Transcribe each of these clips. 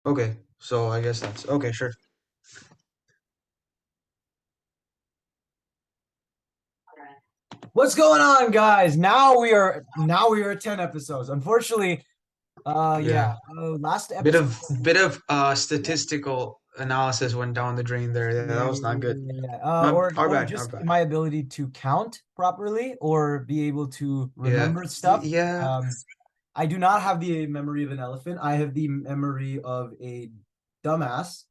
Okay, so I guess that's okay, sure. What's going on, guys? Now we are at 10 episodes. Unfortunately, Yeah. last Bit episode. of bit of statistical analysis went down the drain there. Yeah, Yeah, that was yeah, not yeah, good. yeah, yeah. My Or our or bad, our just bad. my ability to count properly or be able to Yeah. remember stuff. Yeah. I do not have the memory of an elephant. I have the memory of a dumbass.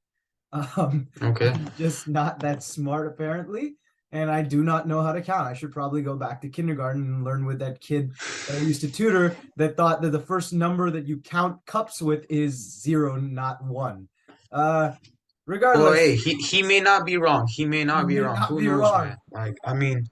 Okay. I'm just not that smart apparently, and I do not know how to count. I should probably go back to kindergarten and learn with that kid that I used to tutor that thought that the first number that you count cups with is zero, not one. Uh, Well, Regardless, hey, he may not be wrong. He may you not be may wrong. not Who be knows, man? wrong. Like, I mean,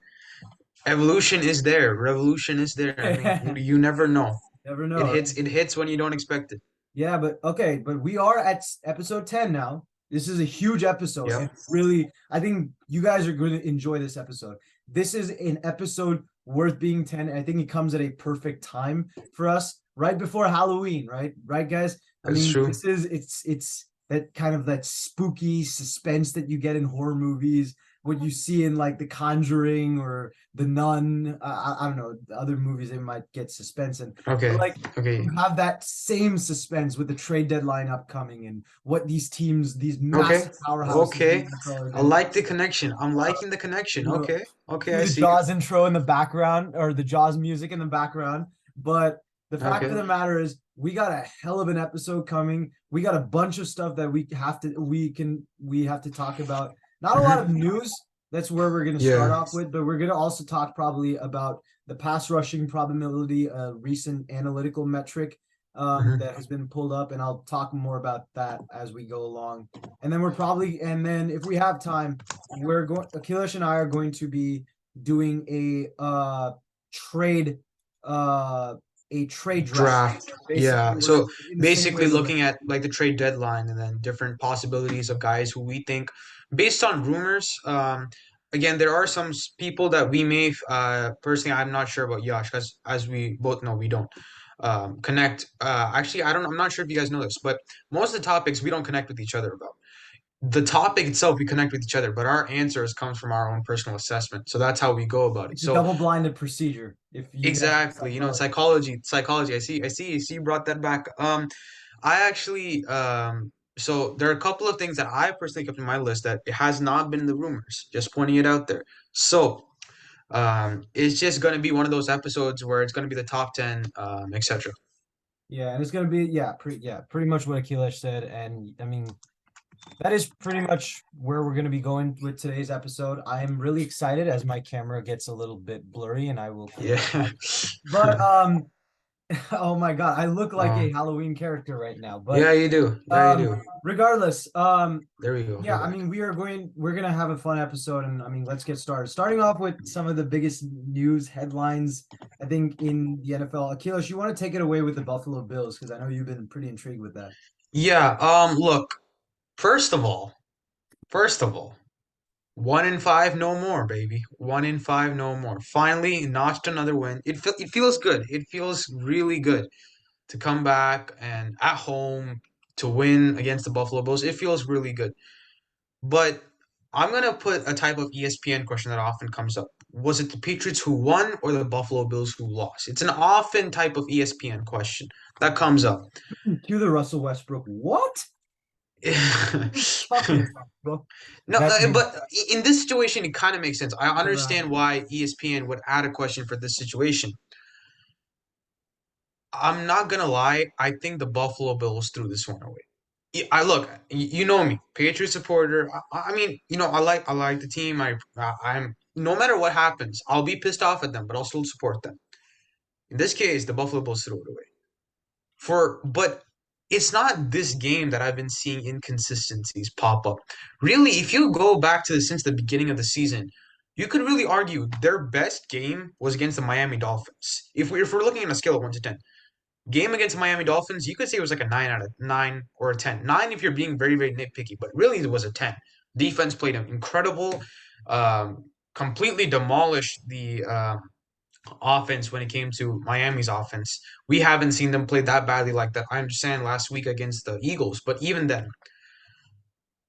evolution is there. Revolution is there. I mean, Never you never know. It know, hits right? it hits when you don't expect it. Yeah, but okay, but we are at episode 10 now. This is a huge episode, Yep. and really, I think you guys are going to enjoy this episode. This is an episode worth being 10. I think it comes at a perfect time for us, right before Halloween, right? Right, guys? I That's mean, true. it's that kind of that spooky suspense that you get in horror movies, what you see in like The Conjuring or The Nun. I don't know, the other movies they might get suspense in, but Okay. like Okay. you have that same suspense with the trade deadline upcoming and what these teams, these Okay. massive powerhouses in the Okay. NFL are I going to like the connection. I'm uh, liking the connection. you know, Okay. Okay, cue I the see. Jaws intro in the background or the Jaws music in the background. But the fact of Okay. the matter is, we got a hell of an episode coming. We got a bunch of stuff that we have to talk about. Not a lot of Hmm. news. That's where we're going to start Yeah. off with, but we're going to also talk probably about the pass rushing probability, a recent analytical metric Hmm. that has been pulled up, and I'll talk more about that as we go along. And then if we have time, Akilish and I are going to be doing trade uh a trade draft. Draft. Basically, Yeah. we're So in the same way basically we're looking at like the trade deadline and then different possibilities of guys who we think based on rumors. Again, there are some people that we may personally I'm not sure about Yash because as we both know we don't connect. Actually, I'm not sure if you guys know this, but most of the topics we don't connect with each other about. The topic itself we connect with each other, but our answers comes from our own personal assessment. So that's how we go about it. it's a So double-blinded procedure. If you guys know exactly, psychology. psychology. I see you brought that back. I actually so there are a couple of things that I personally kept in my list that it has not been in the rumors, just pointing it out there. So it's just gonna be one of those episodes where it's gonna be the top 10, etc. Yeah, and it's gonna be pretty much what Akhilesh said. And I mean, that is pretty much where we're gonna be going with today's episode. I am really excited as my camera gets a little bit blurry, and I will clear that Yeah. up. But oh my God, I look like a um, Halloween character right now. But yeah, you do. Yeah, you um, do. regardless, There we go. yeah, You're I back. mean, we're gonna have a fun episode, and I mean, let's get started. Starting off with some of the biggest news headlines, I think, in the NFL. Akilas, you want to take it away with the Buffalo Bills because I know you've been pretty intrigued with that. Yeah. Look. First of all, first of all. 1 in 5, no more, baby. 1 in 5, no more. Finally, notched another win. It feels good. It feels really good to come back and at home to win against the Buffalo Bills. It feels really good. But I'm gonna put a type of ESPN question that often comes up. Was it the Patriots who won or the Buffalo Bills who lost? It's an often type of ESPN question that comes up. To the Russell Westbrook, what? What are you talking about, bro? No, That made but in this situation, it kind of makes sense. I never understand happened. why ESPN would add a question for this situation. I'm not gonna lie. I think the Buffalo Bills threw this one away. I look, you know me, Patriot supporter. I mean, I like the team. I'm no matter what happens, I'll be pissed off at them, but I'll still support them. In this case, the Buffalo Bills threw it away. But it's not this game that I've been seeing inconsistencies pop up. Really, if you go back to since the beginning of the season, you could really argue their best game was against the Miami Dolphins. If we're looking on a scale of 1 to 10, game against Miami Dolphins, you could say it was like a 9 out of 9 or a 10. Nine if you're being very, very nitpicky, but really it was a 10. Defense played incredible, completely demolished the offense when it came to Miami's offense. We haven't seen them play that badly like that. I understand last week against the Eagles, but even then,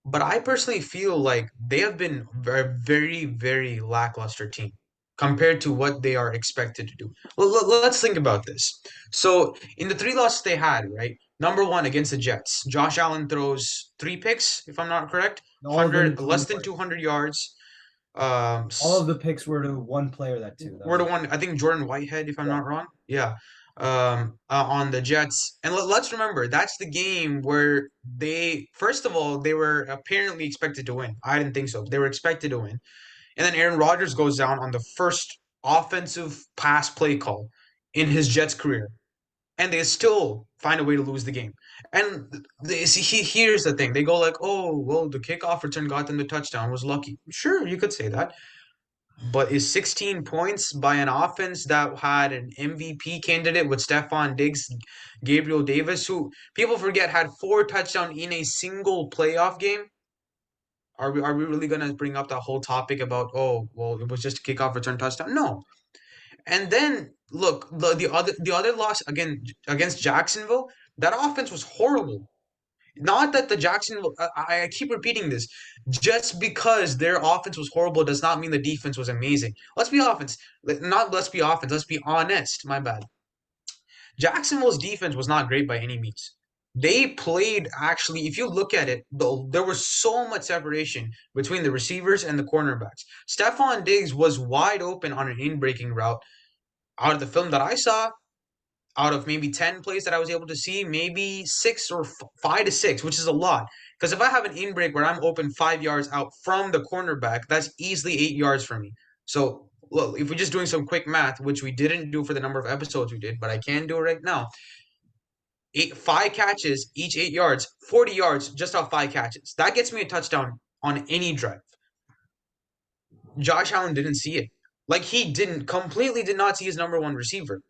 but I personally feel like they have been a very, very lackluster team compared to what they are expected to do. Well, let's think about this. So, in the three losses they had, right? Number one against the Jets, Josh Allen throws three picks, if I'm not correct, All of them 100 to less one than player. 200 yards. All of the picks were to one player. That too. That We're the was one, I think Jordan Whitehead, if I'm yeah. not wrong. Yeah. On the Jets. And let's remember, that's the game where they, first of all, they were apparently expected to win. I didn't think so. They were expected to win. And then Aaron Rodgers goes down on the first offensive pass play call in his Jets career. And they still find a way to lose the game. And here's the thing. They go like, oh, well, the kickoff return got them the touchdown, was lucky. Sure, you could say that. But is 16 points by an offense that had an MVP candidate with Stephon Diggs, Gabriel Davis, who people forget had 4 touchdowns in a single playoff game? Are we really gonna bring up that whole topic about, oh, well, it was just a kickoff return touchdown? No. And then look, the other loss again against Jacksonville, that offense was horrible. Not that the Jacksonville, I keep repeating this. Just because their offense was horrible does not mean the defense was amazing. Let's be offense, not let's be offense. Let's be honest. My bad. Jacksonville's defense was not great by any means. They played actually, if you look at it, there was so much separation between the receivers and the cornerbacks. Stephon Diggs was wide open on an in-breaking route. Out of the film that I saw, out of maybe 10 plays that I was able to see, maybe 5 to 6, which is a lot. Because if I have an in break where I'm open 5 yards out from the cornerback, that's easily 8 yards for me. So, look, if we're just doing some quick math, which we didn't do for the number of episodes we did, but I can do it right now. 5 catches, each 8 yards, 40 yards just off 5 catches. That gets me a touchdown on any drive. Josh Allen didn't see it. Like he completely did not see his number one receiver.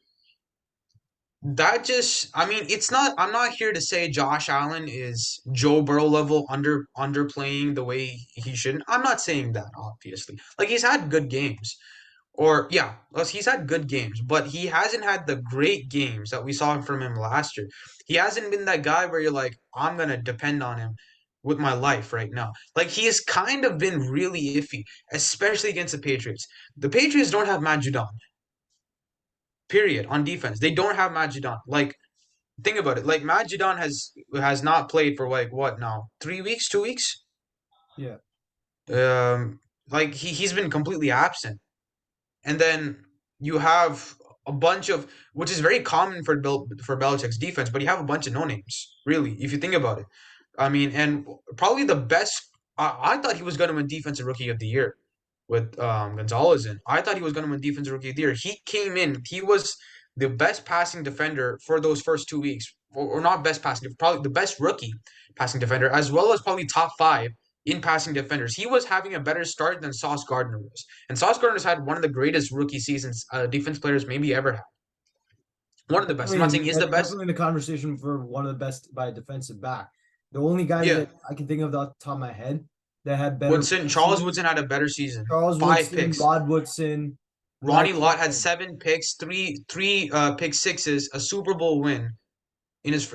That just, I mean, it's not. I'm not here to say Josh Allen is Joe Burrow level underplaying the way he shouldn't. I'm not saying that, obviously. Like he's had good games, or yeah, he's had good games, but he hasn't had the great games that we saw from him last year. He hasn't been that guy where you're like, I'm gonna depend on him with my life right now. Like he has kind of been really iffy, especially against the Patriots. The Patriots don't have Matt Judon. Period on defense. They don't have Matt Judon. Like think about it. Like Matt Judon has not played for like what now? 3 weeks, 2 weeks? Yeah. Like he's been completely absent. And then you have a bunch of, which is very common for Belichick's defense, but you have a bunch of no names, really, if you think about it. I mean, and probably the best. I thought he was going to win Defensive Rookie of the Year with Gonzalez in. I thought he was going to win Defensive Rookie of the Year. He came in. He was the best passing defender for those first 2 weeks, or not best passing, probably the best rookie passing defender, as well as probably top five in passing defenders. He was having a better start than Sauce Gardner was. And Sauce Gardner's had one of the greatest rookie seasons defense players maybe ever had. One of the best. I'm not saying he's the best. Definitely in the conversation for one of the best by a defensive back. The only guys Yeah. that I can think of off the top of my head that had better Charles seasons, Woodson had a better season. Charles 5 picks. Rod Woodson, Ronnie Nitrate Lott had Lane. 7 picks, three pick sixes, a Super Bowl win in his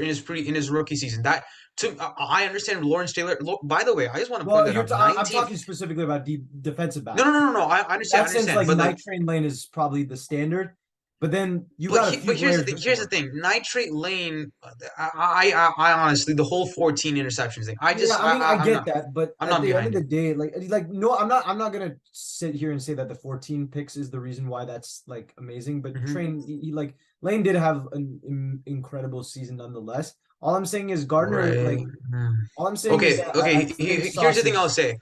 rookie season. That to I understand Lawrence Taylor. By the way, I just want to point Well, that out. I'm 19. talking specifically about defensive No, backs. no, no, no, no. I In understand. I that sense, understand. like But like, Nitrate Lane is probably the standard, but then you But got a he, few but here's the players thing. Here's the before. thing. Nitrate Lane. I honestly the whole 14 interceptions thing. I Yeah, just I mean, I I'm get not that, but I'm at not the end of behind the it. day, like no, I'm not gonna sit here and say that the 14 picks is the reason why that's like amazing. But Hmm. Train, like Lane did have an incredible season nonetheless. All I'm saying is Gardner, Right. like Hmm. all I'm saying is Okay. that I Okay. think Here's the Sauce thing I'll is say.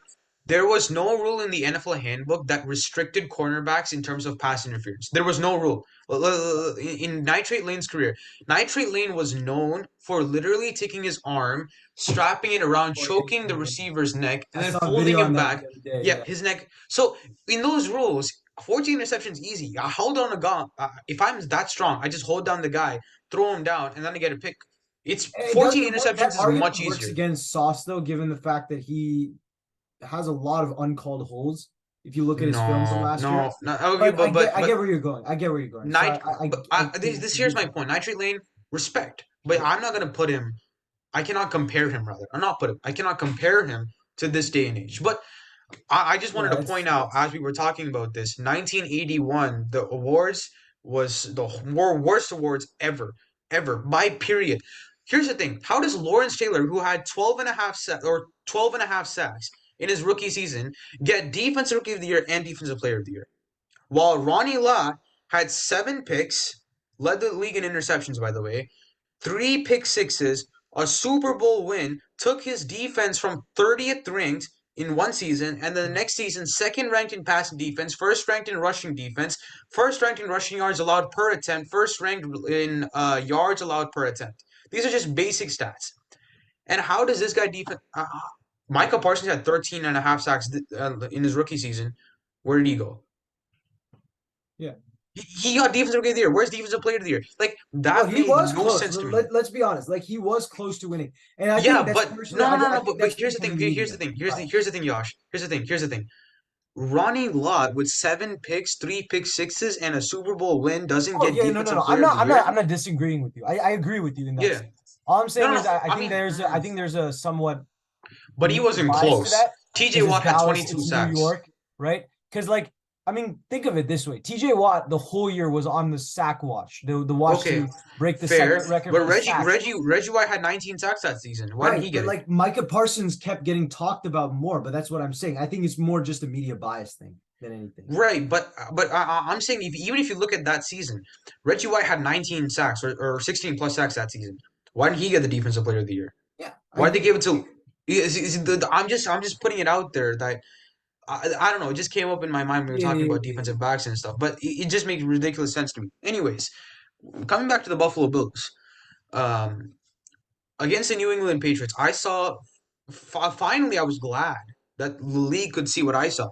There was no rule in the NFL handbook that restricted cornerbacks in terms of pass interference. There was no rule. In Nitrate Lane's career, Nitrate Lane was known for literally taking his arm, strapping it around, choking the receiver's neck, and I then saw a folding video on him that back. the other day. Yeah, Yeah. his neck. So in those rules, 14 interceptions easy. I hold on a gun. If I'm that strong, I just hold down the guy, throw him down, and then I get a pick. It's It does 14 that interceptions is argument much works easier. against Sauce though, given the fact that he has a lot of uncalled holds. if you look at his film from No, last year. no, no. Okay, But I but get where you're going. I get where you're going. So Night. But I can this here's agree my to that. point. Nitrate Lane, respect, but Yeah. I'm not gonna put him. I cannot compare him. Rather, I'm not put him. I cannot compare him to this day and age. But I just wanted Yeah, to point out as we were talking about this, 1981, the awards was the worst awards ever by period. Here's the thing: how does Lawrence Taylor, who had 12 and a half or 12 and a half sacks in his rookie season, get Defensive Rookie of the Year and Defensive Player of the Year? While Ronnie Lott had 7 picks, led the league in interceptions, by the way, 3 pick sixes, a Super Bowl win, took his defense from 30th ranked in one season, and then the next season, second ranked in passing defense, first ranked in rushing defense, first ranked in rushing yards allowed per attempt, first ranked in yards allowed per attempt. These are just basic stats. And how does this guy defense? Micah Parsons had 13 and a half sacks in his rookie season. Where did he go? Yeah. He got defensive rookie of the year. Where's defensive player of the year? Like No, that he made was no close. sense to me. Let's be honest. Like he was close to winning, and I Yeah, think that's but partially. no, no, no, I no. think But that's here's the thing. becoming Here's the media thing. Here's bias. the thing, Josh. Here's the thing. Here's the thing. Ronnie Lott with 7 picks, 3 pick sixes, and a Super Bowl win doesn't Oh get yeah, no, no, defensive no. player of the year. I'm not disagreeing with you. I agree with you in that Yeah. sense. All I'm No, saying no, is no. I I think mean, I think there's a somewhat but he media wasn't bias to close. that T.J. because it's Watt had Dallas, 22 it's New sacks. York, right? Because like I mean, think of it this way: T.J. Watt the whole year was on the sack watch, the watch Okay, to break the second fair. record But for sacks. Reggie White had 19 sacks that season. Why didn't Right, he but get it? like Micah Parsons kept getting talked about more, but that's what I'm saying. I think it's more just a media bias thing than anything. Right, but I'm saying even if you look at that season, Reggie White had 19 sacks or 16 plus sacks that season. Why didn't he get the Defensive Player of the Year? Yeah, I Why did they give agree. it to? I'm just putting it out there that I don't know. It just came up in my mind when we were Yeah, talking yeah, about yeah, yeah. defensive backs and stuff. But it just makes ridiculous sense to me. Anyways, coming back to the Buffalo Bills, um, against the New England Patriots, I saw. Finally, I was glad that the league could see what I saw.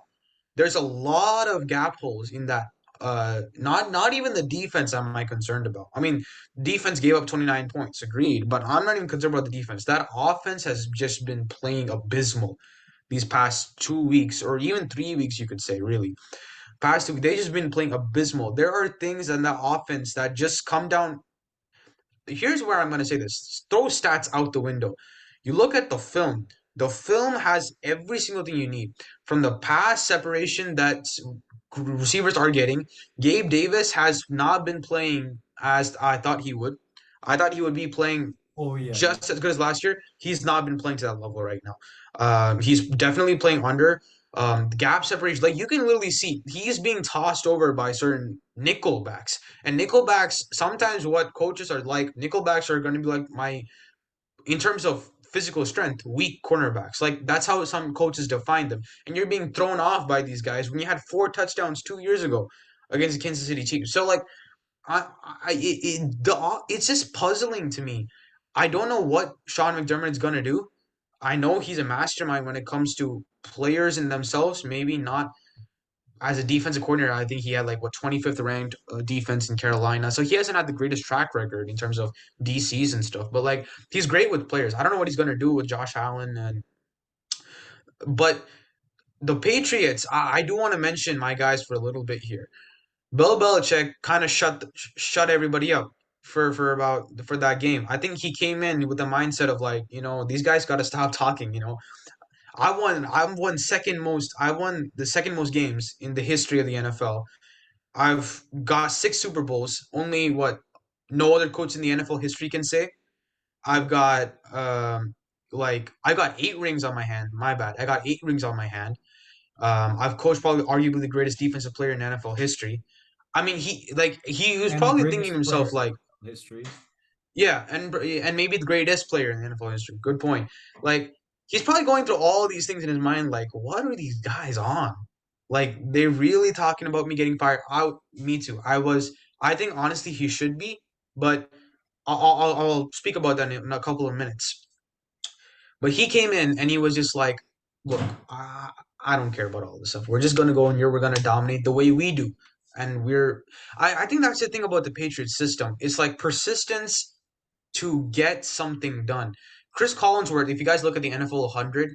There's a lot of gap holes in that. Not even the defense am I concerned about. I mean, defense gave up 29 points, agreed, but I'm not even concerned about the defense. That offense has just been playing abysmal these past 2 weeks, or even 3 weeks, you could say, really. Past 2 weeks, they just been playing abysmal. There are things in that offense that just come down. Here's where I'm going to say this: throw stats out the window. You look at the film. The film has every single thing you need from the pass separation that receivers are getting. Gabe Davis has not been playing as I thought he would. I thought he would be playing Oh yeah, yeah. just as good as last year. He's not been playing to that level right now. He's definitely playing under. Gap separation, like you can literally see, he's being tossed over by certain nickelbacks. And nickelbacks, sometimes what coaches are like, nickelbacks are going to be like in terms of physical strength, weak cornerbacks. Like that's how some coaches define them. And you're being thrown off by these guys when you had 4 touchdowns 2 years ago against the Kansas City Chiefs. So like it's just puzzling to me. I don't know what Sean McDermott's gonna do. I know he's a mastermind when it comes to players in themselves. Maybe not as a defensive coordinator. I think he had like what 25th ranked defense in Carolina, so he hasn't had the greatest track record in terms of DCs and stuff. But like he's great with players. I don't know what he's gonna do with Josh Allen, but the Patriots. I do want to mention my guys for a little bit here. Bill Belichick kind of shut everybody up for that game. I think he came in with the mindset of like, these guys got to stop talking. I won the second most games in the history of the NFL. I've got 6 Super Bowls. Only what no other coach in the NFL history can say. I've got I got 8 rings on my hand. My bad. I got 8 rings on my hand. I've coached probably arguably the greatest defensive player in NFL history. I mean, he was And the probably thinking to greatest himself player like, in history. yeah, and maybe the greatest player in NFL history. Good point. Like he's probably going through all these things in his mind. Like, what are these guys on? Like they're really talking about me getting fired. Me too. I think honestly he should be, but I'll speak about that in a couple of minutes. But he came in and he was just like, look, I don't care about all this stuff. We're just gonna go in here. We're gonna dominate the way we do. And I think that's the thing about the Patriots system. It's like persistence to get something done. Chris Collinsworth, if you guys look at the NFL 100,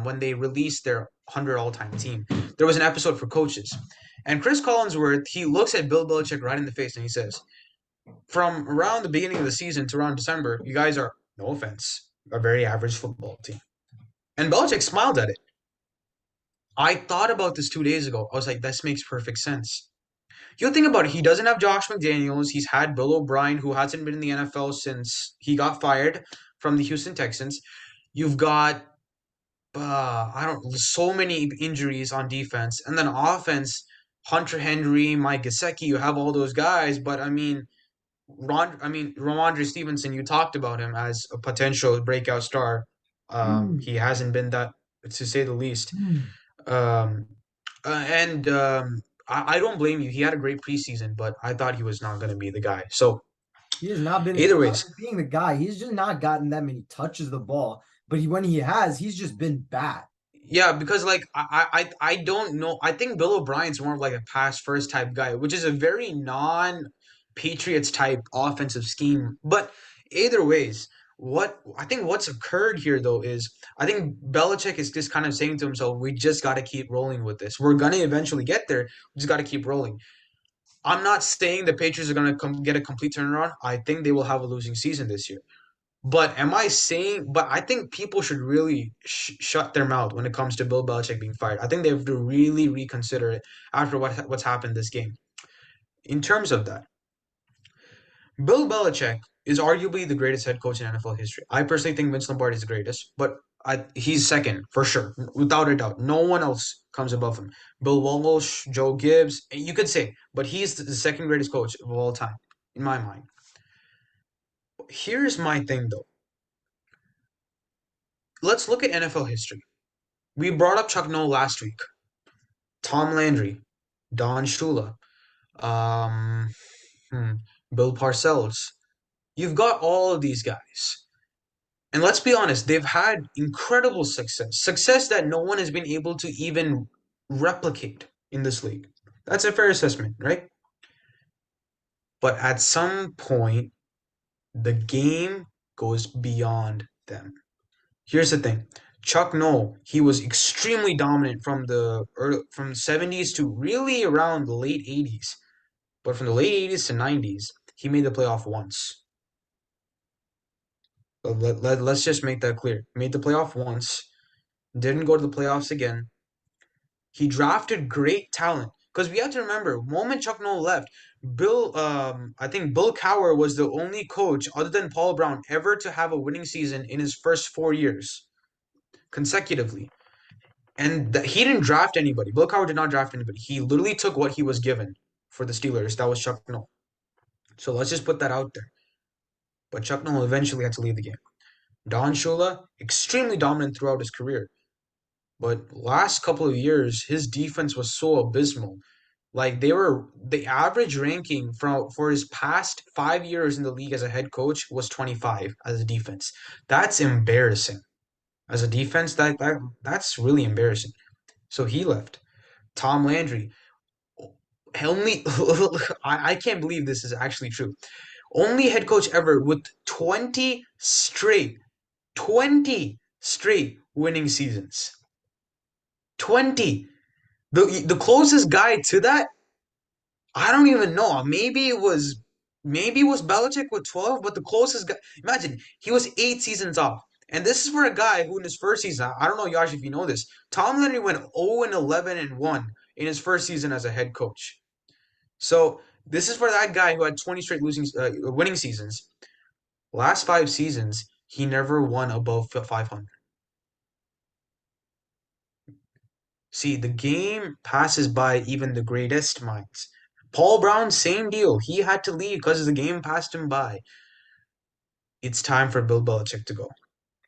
when they released their 100 all-time team, there was an episode for coaches. And Chris Collinsworth, he looks at Bill Belichick right in the face and he says, from around the beginning of the season to around December, you guys are, no offense, a very average football team. And Belichick smiled at it. I thought about this 2 days ago. I was like, this makes perfect sense. You think about it. He doesn't have Josh McDaniels. He's had Bill O'Brien, who hasn't been in the NFL since he got fired from the Houston Texans. You've got I don't so many injuries on defense, and then offense. Hunter Henry, Mike Gesicki. You have all those guys, but Ramondre Stevenson. You talked about him as a potential breakout star. Mm, He hasn't been that, to say the least. mm. Um, and I don't blame you. He had a great preseason, but I thought he was not going to be the guy. So He has not been either ways, being the guy. He's just not gotten that many touches of the ball. But when he has, he's just been bad. yeah, because like I don't know. I think Bill O'Brien's more of like a pass first type guy, which is a very non Patriots type offensive scheme. But either ways, what I think what's occurred here though is I think Belichick is just kind of saying to himself, we just got to keep rolling with this. We're gonna eventually get there. We just got to keep rolling. I'm not saying the Patriots are going to get a complete turnaround. I think they will have a losing season this year. But am I saying? But I think people should really shut their mouth when it comes to Bill Belichick being fired. I think they have to really reconsider it after what's happened this game. In terms of that, Bill Belichick is arguably the greatest head coach in NFL history. I personally think Vince Lombardi is the greatest, but he's second for sure, without a doubt. No one else comes above him. Bill Walsh, Joe Gibbs, you could say, but he's the second greatest coach of all time, in my mind. Here's my thing, though. Let's look at NFL history. We brought up Chuck Noll last week, Tom Landry, Don Shula, um, hmm, Bill Parcells. You've got all of these guys. And let's be honest, they've had incredible success. Success that no one has been able to even replicate in this league. That's a fair assessment, right? But at some point, the game goes beyond them. Here's the thing. Chuck Noll, he was extremely dominant from 70s to really around the late 80s. But from the late 80s to 90s, he made the playoff once. Let's just make that clear. He made the playoff once, didn't go to the playoffs again. He drafted great talent because we have to remember, moment Chuck Noll left, I think Bill Cowher was the only coach other than Paul Brown ever to have a winning season in his first 4 years consecutively. And he didn't draft anybody. Bill Cowher did not draft anybody. He literally took what he was given for the Steelers. That was Chuck Noll. So let's just put that out there. But Chuck Noll eventually had to leave the game. Don Shula, extremely dominant throughout his career. But last couple of years, his defense was so abysmal. Like the average ranking for his past 5 years in the league as a head coach was 25 as a defense. That's embarrassing. As a defense, that's really embarrassing. So he left. Tom Landry, only I can't believe this is actually true. Only head coach ever with 20 straight winning seasons. 20. The closest guy to that, I don't even know. Maybe it was Belichick with 12, but the closest guy, imagine, he was 8 seasons off. And this is for a guy who in his first season, I don't know, Yash, if you know this, Tom Landry went 0 and 11 and 1 in his first season as a head coach. So this is for that guy who had 20 straight winning seasons. Last 5 seasons, he never won above 500. See, the game passes by even the greatest minds. Paul Brown, same deal. He had to leave because the game passed him by. It's time for Bill Belichick to go.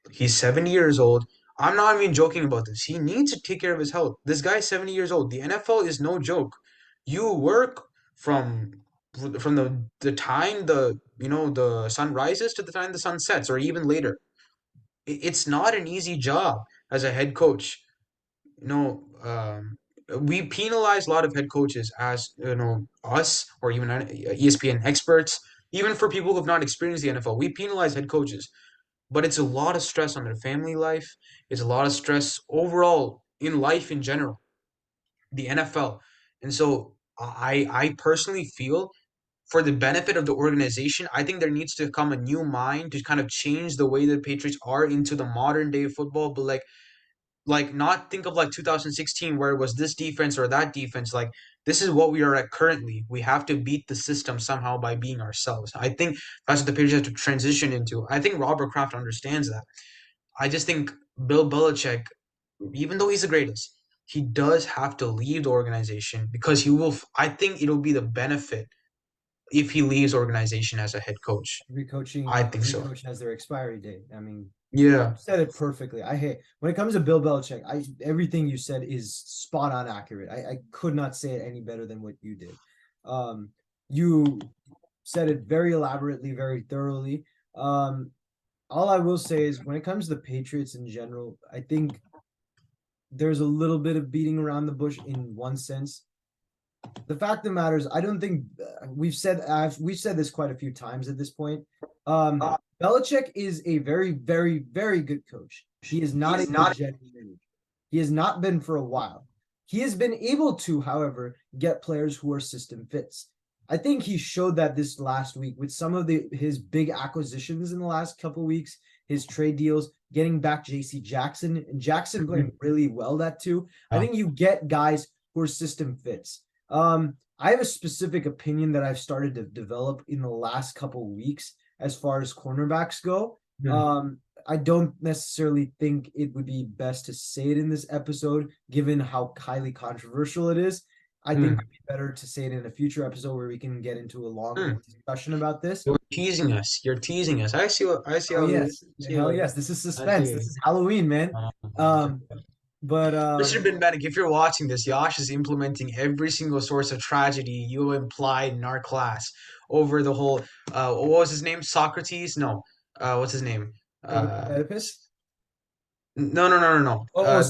He's 70 years old. I'm not even joking about this. He needs to take care of his health. This guy's 70 years old. The NFL is no joke. You work from the time the sun rises to the time the sun sets, or even later. It's not an easy job as a head coach. You know, we penalize a lot of head coaches as us or even ESPN experts, even for people who have not experienced the NFL. We penalize head coaches. but it's a lot of stress on their family life. It's a lot of stress overall in life in general, the NFL. And so I personally feel for the benefit of the organization, I think there needs to come a new mind to kind of change the way the Patriots are into the modern day football, but like not think of like 2016 where it was this defense or that defense. Like this is what we are at currently. We have to beat the system somehow by being ourselves. I think that's what the Patriots have to transition into. I think Robert Kraft understands that. I just think Bill Belichick, even though he's the greatest, he does have to leave the organization because he will. I think it'll be the benefit if he leaves the organization as a head coach. I think Every so. coach has their expiry date. I mean, Yeah. said it perfectly. I hate when it comes to Bill Belichick. Everything you said is spot on accurate. I could not say it any better than what you did. You said it very elaborately, very thoroughly. All I will say is when it comes to the Patriots in general, I think there's a little bit of beating around the bush in one sense. The fact of the matter is, I don't think we've said this quite a few times at this point. Um, Belichick is a very, very, very good coach. He is not a legit manager. He has not been for a while. He has been able to, however, get players who are system fits. I think he showed that this last week with some of his big acquisitions in the last couple of weeks, his trade deals, getting back J.C. Jackson and Jackson playing really well that too. I think you get guys who are system fits. I have a specific opinion that I've started to develop in the last couple of weeks as far as cornerbacks go. I don't necessarily think it would be best to say it in this episode, given how highly controversial it is. I think it'd be better to say it in a future episode where we can get into a long discussion about this. You're teasing us. You're teasing us. I see Oh how it is. yes, hell yes. This is I suspense. see. This is Halloween, man. Um, but Mr. Bin Bannock, if you're watching this, Yash is implementing every single source of tragedy you implied in our class over the whole what was his name? Socrates? No. What's his name? Uh Oedipus. no. Oh, The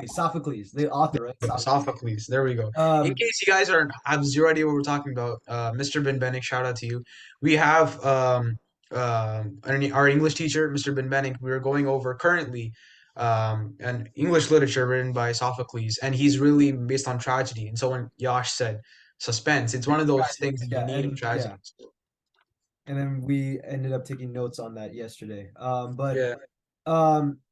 Sophocles, the author, right? Sophocles. Sophocles. There we go. In Um, case you guys are have zero idea what we're talking about, Mr. Ben Bennick, shout out to you. We have our English teacher, Mr. Ben Bennick. We are going over currently an English literature written by Sophocles, and he's really based on tragedy. And so when Yash said suspense, it's one of those things that you need in tragedy. and then we ended up taking notes on that yesterday. But Yeah.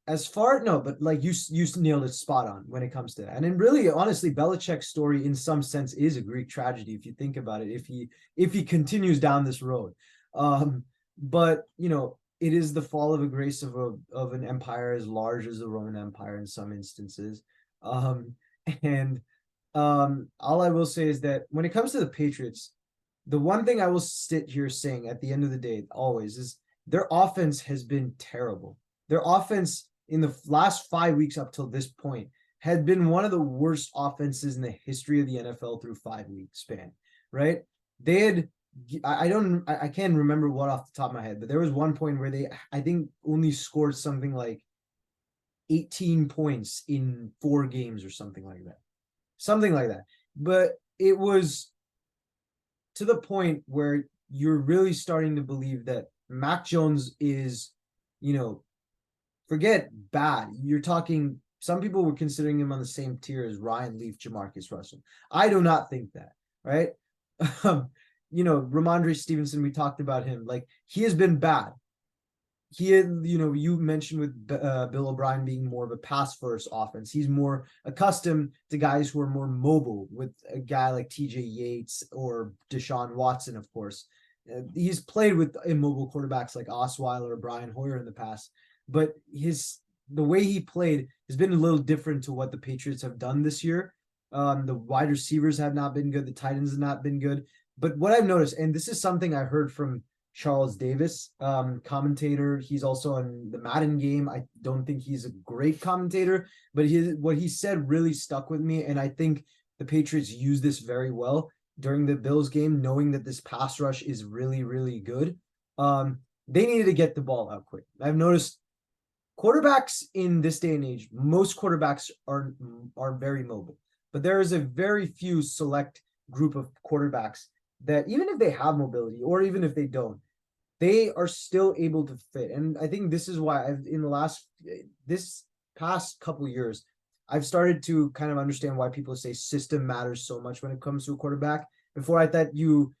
as far no, but like you nailed it spot on when it comes to that. And then really, honestly, Belichick's story in some sense is a Greek tragedy if you think about it. If he continues down this road, but it is the fall of a grace of an empire as large as the Roman Empire in some instances. Um, and all I will say is that when it comes to the Patriots, the one thing I will sit here saying at the end of the day always is their offense has been terrible. Their offense in the last 5 weeks up till this point had been one of the worst offenses in the history of the NFL through 5 week span, right? They had I can't remember what off the top of my head, but there was one point where they I think only scored something like 18 points in 4 games or something like that. Something like that. But it was to the point where you're really starting to believe that Mac Jones is, forget bad. You're talking, some people were considering him on the same tier as Ryan Leaf, Jamarcus Russell. I do not think that, right? Ramondre Stevenson, we talked about him. Like, he has been bad. He had, you mentioned with Bill O'Brien being more of a pass first offense. He's more accustomed to guys who are more mobile, with a guy like TJ Yates or Deshaun Watson, of course. He's played with immobile quarterbacks like Osweiler or Brian Hoyer in the past, but the way he played has been a little different to what the Patriots have done this year. The wide receivers have not been good. The tight ends have not been good. But what I've noticed, and this is something I heard from Charles Davis, commentator. He's also on the Madden game. I don't think he's a great commentator, but what he said really stuck with me. And I think the Patriots use this very well during the Bills game, knowing that this pass rush is really, really good. They needed to get the ball out quick. I've noticed quarterbacks in this day and age, most quarterbacks are very mobile, but there is a very few select group of quarterbacks that even if they have mobility or even if they don't, they are still able to fit. And I think this is why this past couple years, I've started to kind of understand why people say system matters so much when it comes to a quarterback. Before I thought you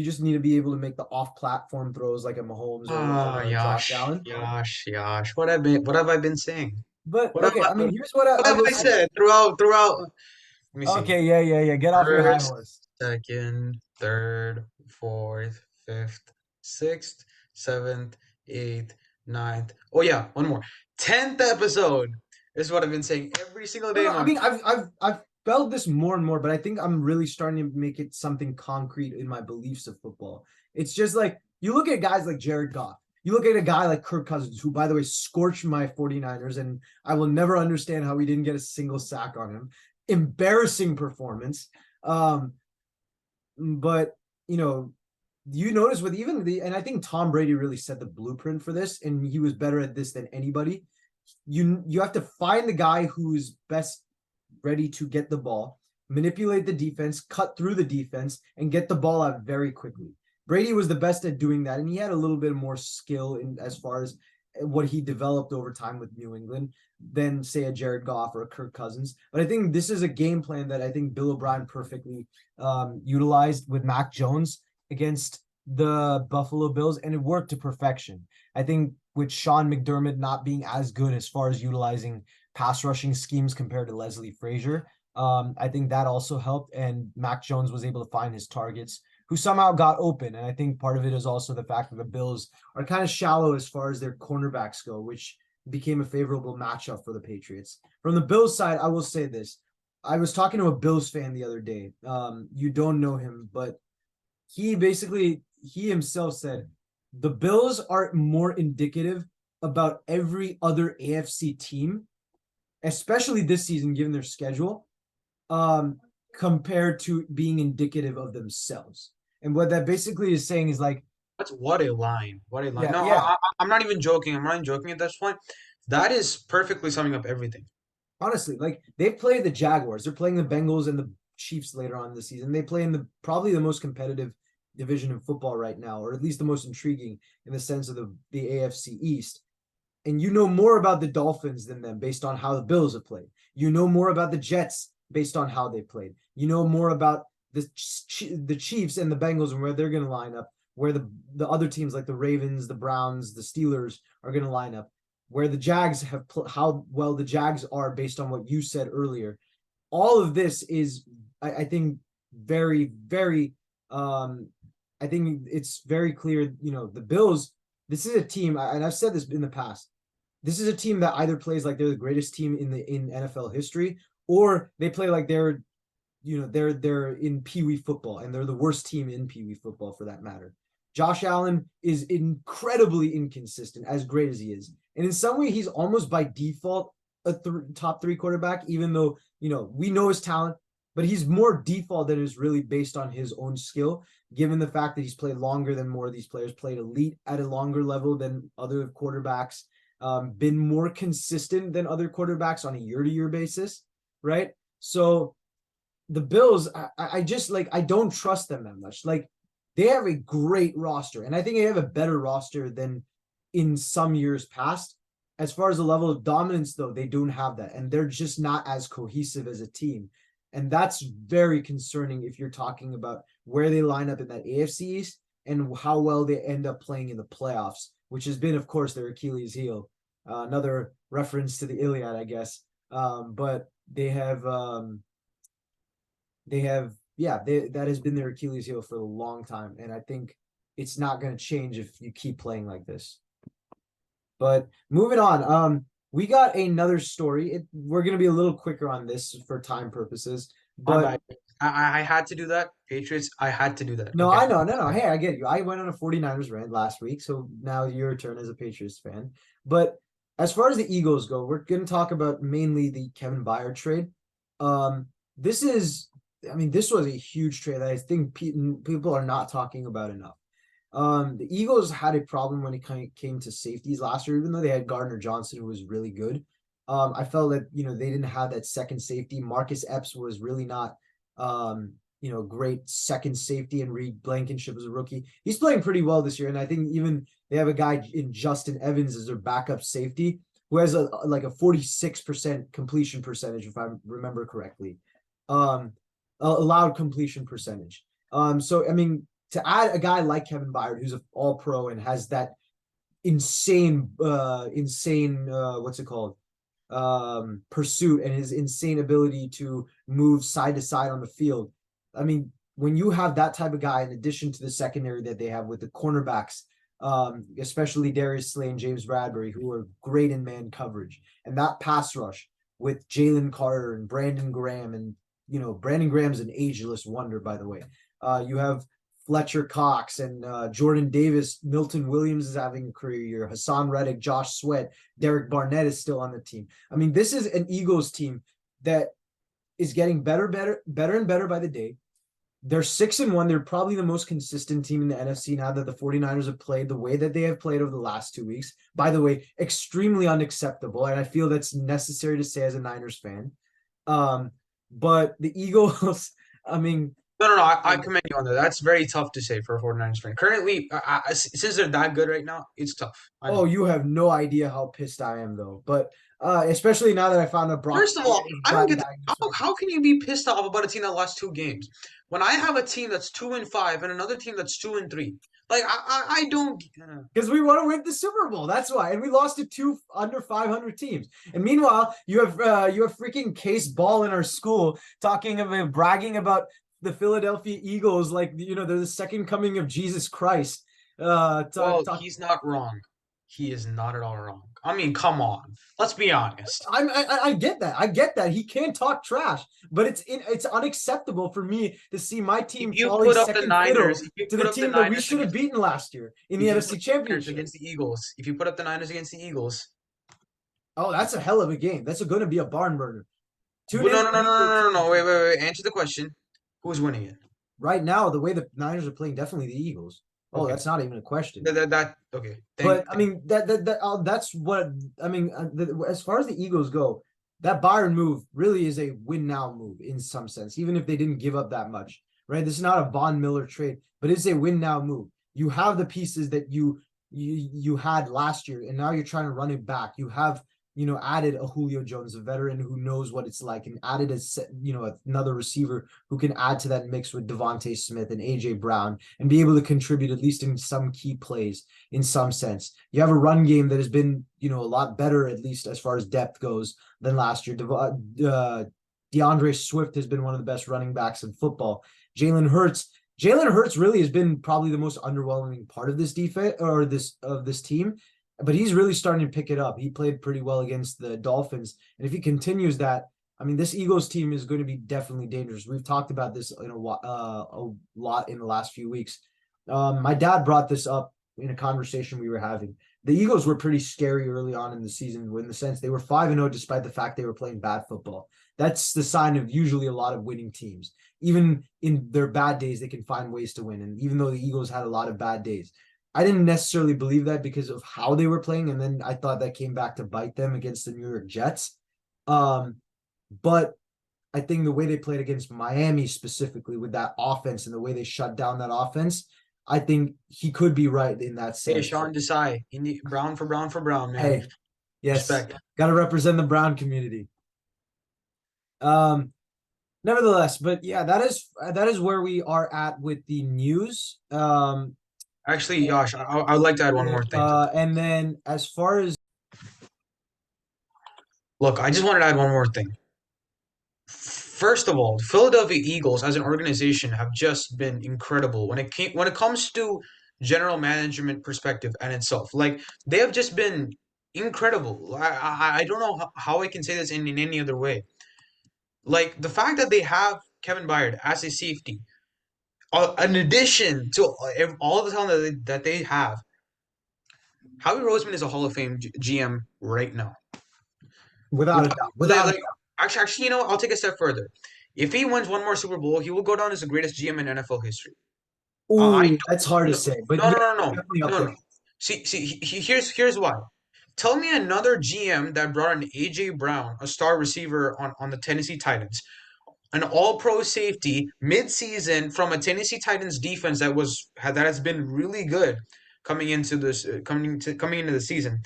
just need to be able to make the off-platform throws like a Mahomes Ah, or a Josh Yash, Allen. Yash, Yash. What have I been saying? But What have okay, I mean, here's what what I have will I say. said throughout? Let me see. Okay, yeah. Get off your high First, horse. second, third, fourth, fifth, sixth, seventh, eighth, ninth. Oh yeah, one more. 10th episode is what I've been saying every single No, day, no. I man. mean, I've felt this more and more, but I think I'm really starting to make it something concrete in my beliefs of football. It's just like you look at guys like Jared Goff. You look at a guy like Kirk Cousins, who, by the way, scorched my 49ers, and I will never understand how we didn't get a single sack on him. Embarrassing performance. But you know, you notice with even and I think Tom Brady really set the blueprint for this, and he was better at this than anybody. You have to find the guy who's best ready to get the ball, manipulate the defense, cut through the defense, and get the ball out very quickly. Brady was the best at doing that, and he had a little bit more skill in as far as what he developed over time with New England than say a Jared Goff or a Kirk Cousins. But I think this is a game plan that I think Bill O'Brien perfectly utilized with Mac Jones against the Buffalo Bills, and it worked to perfection. I think with Sean McDermott not being as good as far as utilizing pass rushing schemes compared to Leslie Frazier, I think that also helped. And Mac Jones was able to find his targets, who somehow got open. And I think part of it is also the fact that the Bills are kind of shallow as far as their cornerbacks go, which became a favorable matchup for the Patriots. From the Bills side, I will say this. I was talking to a Bills fan the other day. You don't know him, but he himself said the Bills are more indicative about every other AFC team, especially this season given their schedule, um, compared to being indicative of themselves. And what that basically is saying is like, That's what a line. What a line. yeah, No, yeah. I'm not even joking. I'm not even joking at this point. That is perfectly summing up everything. Honestly, like they play the Jaguars, they're playing the Bengals and the Chiefs later on this season. They play in the probably the most competitive division in football right now, or at least the most intriguing in the sense of the AFC East. And you know more about the Dolphins than them based on how the Bills have played. You know more about the Jets based on how they played. You know more about the Chiefs and the Bengals and where they're going to line up, where the other teams like the Ravens, the Browns, the Steelers are going to line up, where the Jags how well the Jags are based on what you said earlier. All of this is, I think, very, very. I think it's very clear. You know, the Bills. This is a team, and I've said this in the past. This is a team that either plays like they're the greatest team in NFL history, or they play like they're in Pee Wee football, and they're the worst team in Pee Wee football for that matter. Josh Allen is incredibly inconsistent, as great as he is, and in some way, he's almost by default a top three quarterback, even though we know his talent, but he's more default than is really based on his own skill, given the fact that he's played longer than more of these players, played elite at a longer level than other quarterbacks, been more consistent than other quarterbacks on a year-to-year basis, right? So the Bills, I just like I don't trust them that much. Like they have a great roster, and I think they have a better roster than in some years past. As far as the level of dominance, though, they don't have that, and they're just not as cohesive as a team. And that's very concerning if you're talking about where they line up in that AFC East and how well they end up playing in the playoffs, which has been, of course, their Achilles heel. Another reference to the Iliad, I guess. But that has been their Achilles heel for a long time, and I think it's not going to change if you keep playing like this. But moving on, we got another story. We're going to be a little quicker on this for time purposes, My but bad. I had to do that. Patriots, I had to do that. no, Okay. I know, no. Hey, I get you. I went on a 49ers rant last week, so now your turn as a Patriots fan. But as far as the Eagles go, we're going to talk about mainly the Kevin Byard trade. Um, this is, I mean, this was a huge trade that I think people are not talking about enough. The Eagles had a problem when it came to safeties last year, even though they had Gardner Johnson, who was really good. I felt that they didn't have that second safety. Marcus Epps was really not. great second safety, and Reed Blankenship as a rookie. He's playing pretty well this year, and I think even they have a guy in Justin Evans as their backup safety who has like a 46% completion percentage, if I remember correctly. Allowed completion percentage. So I mean, to add a guy like Kevin Byard, who's an all pro and has that insane what's it called? Pursuit, and his insane ability to move side to side on the field. I mean, when you have that type of guy, in addition to the secondary that they have with the cornerbacks, especially Darius Slay and James Bradbury, who are great in man coverage, and that pass rush with Jalen Carter and Brandon Graham, and Brandon Graham's an ageless wonder, by the way. You have Fletcher Cox and Jordan Davis. Milton Williams is having a career year. Hassan Reddick, Josh Sweat, Derek Barnett is still on the team. I mean, this is an Eagles team that is getting better and better by the day. They're 6-1. They're probably the most consistent team in the NFC now that the 49ers have played the way that they have played over the last 2 weeks. By the way, extremely unacceptable, and I feel that's necessary to say as a Niners fan. But the Eagles, I mean, No. I commend you on that. That's very tough to say for a 49ers fan. Currently, since they're that good right now, it's tough. I oh, know. you have no idea how pissed I am, though. But especially now that I found out Brock First of all, I don't got get diagnosed with. how can you be pissed off about a team that lost 2 games when I have a team that's 2-5 and another team that's 2-3. Like I don't. Because we want to win the Super Bowl. That's why. And we lost to two under 500 teams. And meanwhile, you have freaking Case Ball in our school talking about bragging about the Philadelphia Eagles like they're the second coming of Jesus Christ. Well, he's not wrong. He is not at all wrong. I mean, come on. Let's be honest. I get that. I get that. He can talk trash, but it's unacceptable for me to see my If team you falling put up the second fiddle Niners, if you to put the up the team that we Niners should have against beaten last year in the if you put NFC the Niners Championship. against the Eagles, if you put up the Niners against the Eagles, Oh, that's a hell of a game. That's going to be a barn burner. Tune but in no, on no, no, week no, no, no, 13. no. Wait. Answer the question. Who's winning it? Right now, the way the Niners are playing, definitely the Eagles. Oh, Okay. that's not even a question. That okay. But I mean that's what I mean. As far as the Eagles go, that Byron move really is a win now move in some sense, even if they didn't give up that much. Right? This is not a Von Miller trade, but it's a win now move. You have the pieces that you had last year, and now you're trying to run it back. You have added a Julio Jones, a veteran who knows what it's like, and added another receiver who can add to that mix with Devontae Smith and AJ Brown and be able to contribute at least in some key plays in some sense. You have a run game that has been a lot better, at least as far as depth goes, than last year. DeAndre Swift has been one of the best running backs in football. Jalen Hurts really has been probably the most underwhelming part of this defense or this team, but he's really starting to pick it up. He played pretty well against the Dolphins, and if he continues that, I mean, this Eagles team is going to be definitely dangerous. We've talked about this a lot in the last few weeks. My dad brought this up in a conversation we were having. The Eagles were pretty scary early on in the season, in the sense they were 5-0 despite the fact they were playing bad football. That's the sign of usually a lot of winning teams. Even in their bad days, they can find ways to win. And even though the Eagles had a lot of bad days, I didn't necessarily believe that because of how they were playing, and then I thought that came back to bite them against the New York Jets. But I think the way they played against Miami specifically with that offense and the way they shut down that offense, I think he could be right in that Hey, sense. Sean Desai. You need Brown for Brown for Brown, man. Hey, yes, Respect. got to represent the Brown community. Um, Nevertheless, but yeah, that is where we are at with the news. Actually, Josh, I would like to add one more thing to this. And then as far as Look, I just wanted to add one more thing. First of all, the Philadelphia Eagles as an organization have just been incredible when it comes to general management perspective and itself. Like they have just been incredible. I don't know how I can say this in any other way. Like the fact that they have Kevin Byard as a safety, in addition to all the talent that they have, Howie Roseman is a Hall of Fame GM right now. without a doubt, without Like, actually, I'll take a step further. If he wins one more Super Bowl, he will go down as the greatest GM in NFL history. I ooh, that's hard to no, say, but no, yeah, no, no, no, definitely up no, there. no. See, here's why. Tell me another GM that brought in AJ Brown, a star receiver on the Tennessee Titans, an all-pro safety mid-season from a Tennessee Titans defense that has been really good coming into the season.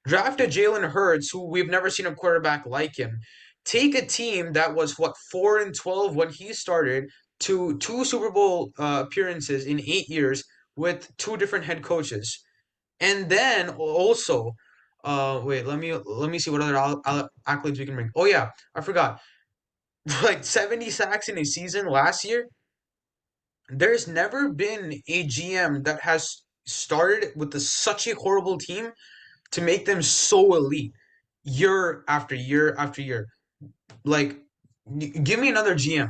Drafted Jalen Hurts, who we've never seen a quarterback like him. Take a team that was 4-12 when he started to two Super Bowl appearances in 8 years with two different head coaches, and then also, wait, let me see what other accolades we can bring. Oh yeah, I forgot. Like 70 sacks in a season last year. There's never been a GM that has started with such a horrible team to make them so elite year after year after year. Like, give me another GM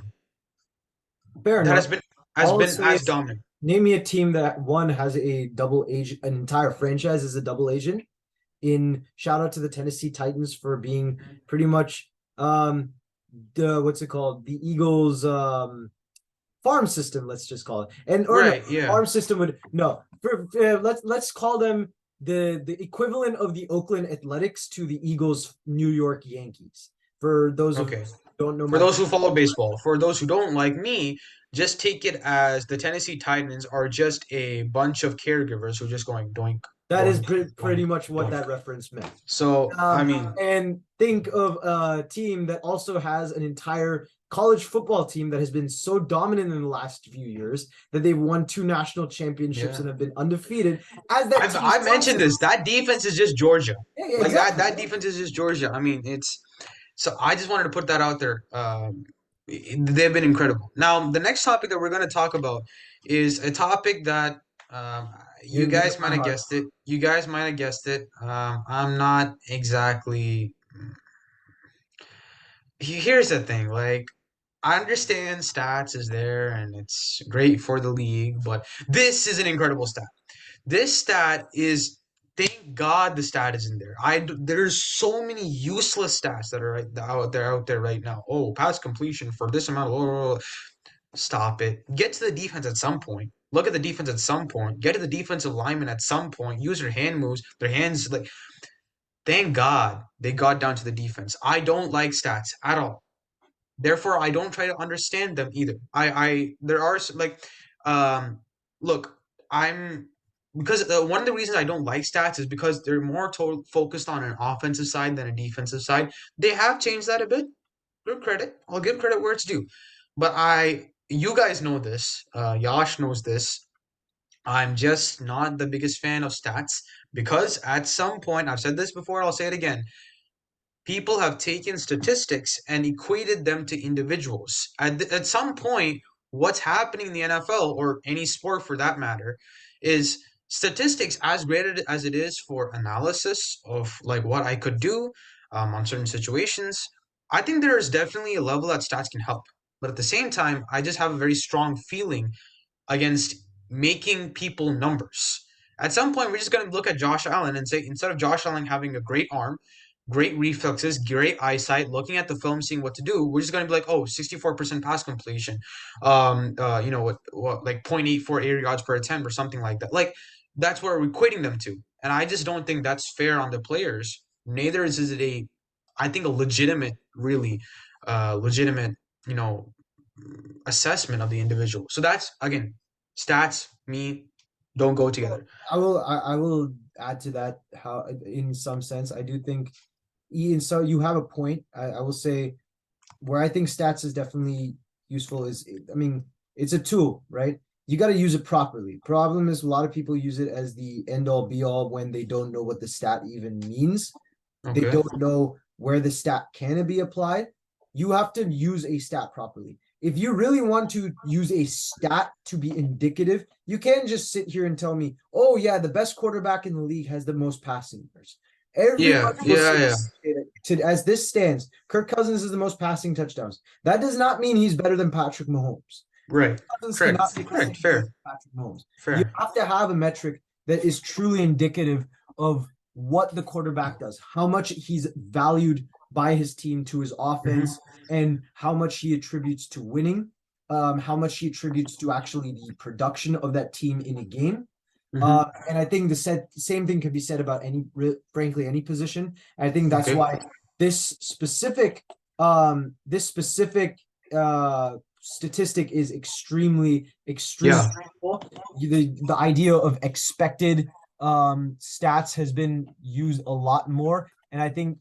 Fair that enough. has All I'll been say as is dominant. name me a team that one has a double agent, an entire franchise is a double agent. In shout out to the Tennessee Titans for being pretty much the what's it called? The Eagles farm system, let's just call it. And or no, Right, yeah. farm system would no. Let's call them the equivalent of the Oakland Athletics to the Eagles New York Yankees. For those of you Okay. who don't know For my those who follow baseball, for those who don't like me, just take it as the Tennessee Titans are just a bunch of caregivers who are just going doink, that is doink, pretty doink, much what doink. that reference meant. So, I mean, And think of a team that also has an entire college football team that has been so dominant in the last few years that they've won two national championships yeah. and have been undefeated as that team's I farm mentioned system. this. That defense is just Georgia. Yeah, yeah, Like exactly. that defense is just Georgia. I mean, it's so I just wanted to put that out there. They've been incredible. Now, the next topic that we're going to talk about is a topic that um, you Near to guys my might have heart. guessed it. You guys might have guessed it. I'm not exactly. Here's the thing. Like, I understand stats is there and it's great for the league, but this is an incredible stat. This stat is thank God the stat is in there. There's so many useless stats that are out there right now. Oh, pass completion for this amount. Oh, stop it. Get to the defense at some point. Look at the defense at some point. Get to the defensive lineman at some point. Use your hand moves. Their hands like thank God they got down to the defense. I don't like stats at all. Therefore, I don't try to understand them either. There are like, um, look, I'm because one of the reasons I don't like stats is because they're more focused on an offensive side than a defensive side. They have changed that a bit. Give credit. I'll give credit where it's due. But you guys know this. Yash knows this. I'm just not the biggest fan of stats because at some point, I've said this before, I'll say it again, people have taken statistics and equated them to individuals. At some point, what's happening in the NFL or any sport for that matter is statistics, as great as it is for analysis of like what I could do on certain situations. I think there is definitely a level that stats can help. But at the same time, I just have a very strong feeling against making people numbers. At some point, we're just going to look at Josh Allen and say, instead of Josh Allen having a great arm, great reflexes, great eyesight, looking at the film, seeing what to do, we're just going to be like, oh, 64% pass completion, like 0.84 air yards per attempt or something like that. Like, that's what we're equating them to. And I just don't think that's fair on the players. Neither is it I think, a legitimate, really legitimate, you know, assessment of the individual. So that's again, stats, me, don't go together. I will add to that how in some sense I do think Ian, so you have a point. I will say where I think stats is definitely useful is I mean it's a tool, right? You got to use it properly. Problem is a lot of people use it as the end all be all when they don't know what the stat even means. They Okay. don't know where the stat can be applied. You have to use a stat properly. If you really want to use a stat to be indicative, you can't just sit here and tell me, oh, yeah, the best quarterback in the league has the most passing yards. Yeah, Everybody will yeah, yeah. say that as this stands, Kirk Cousins is the most passing touchdowns. That does not mean he's better than Patrick Mahomes. Right. Cousins cannot Correct. make the Correct. same grade Fair. as Patrick Mahomes. You Fair. have to have a metric that is truly indicative of what the quarterback does, how much he's valued by his team to his offense, Mm-hmm. and how much he attributes to winning, how much he attributes to actually the production of that team in a game. Mm-hmm. And I think same thing could be said about frankly, any position. And I think that's Okay. why this specific statistic is extremely Yeah. useful. The idea of expected stats has been used a lot more, and I think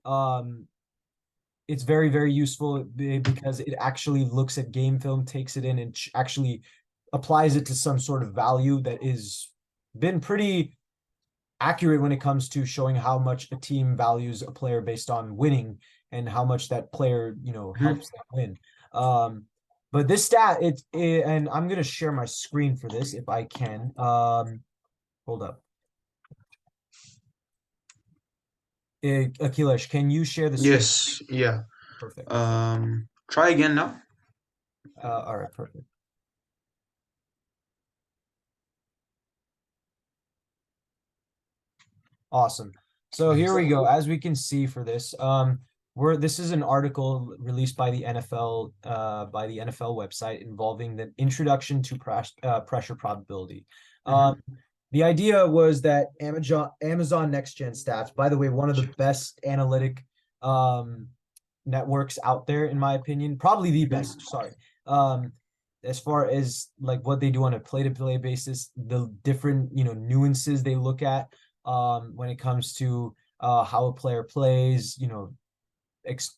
um it's very useful because it actually looks at game film, takes it in, and actually applies it to some sort of value that is been pretty accurate when it comes to showing how much a team values a player based on winning and how much that player, Mhm. helps them win. Um, but this stat, and I'm gonna share my screen for this if I can. Hold up. Akhilesh, can you share the screen? Yes. Yeah. Perfect. Try again now. All right, perfect. Awesome. So here we go. As we can see for this, this is an article released by the NFL, by the NFL website involving the introduction to pressure probability. Um, Hmm. the idea was that Amazon Next Gen Stats, by the way, one of the best analytic um, networks out there, in my opinion, probably the best. Sorry. Um, as far as like what they do on a play-to-play basis, the different nuances they look at when it comes to how a player plays,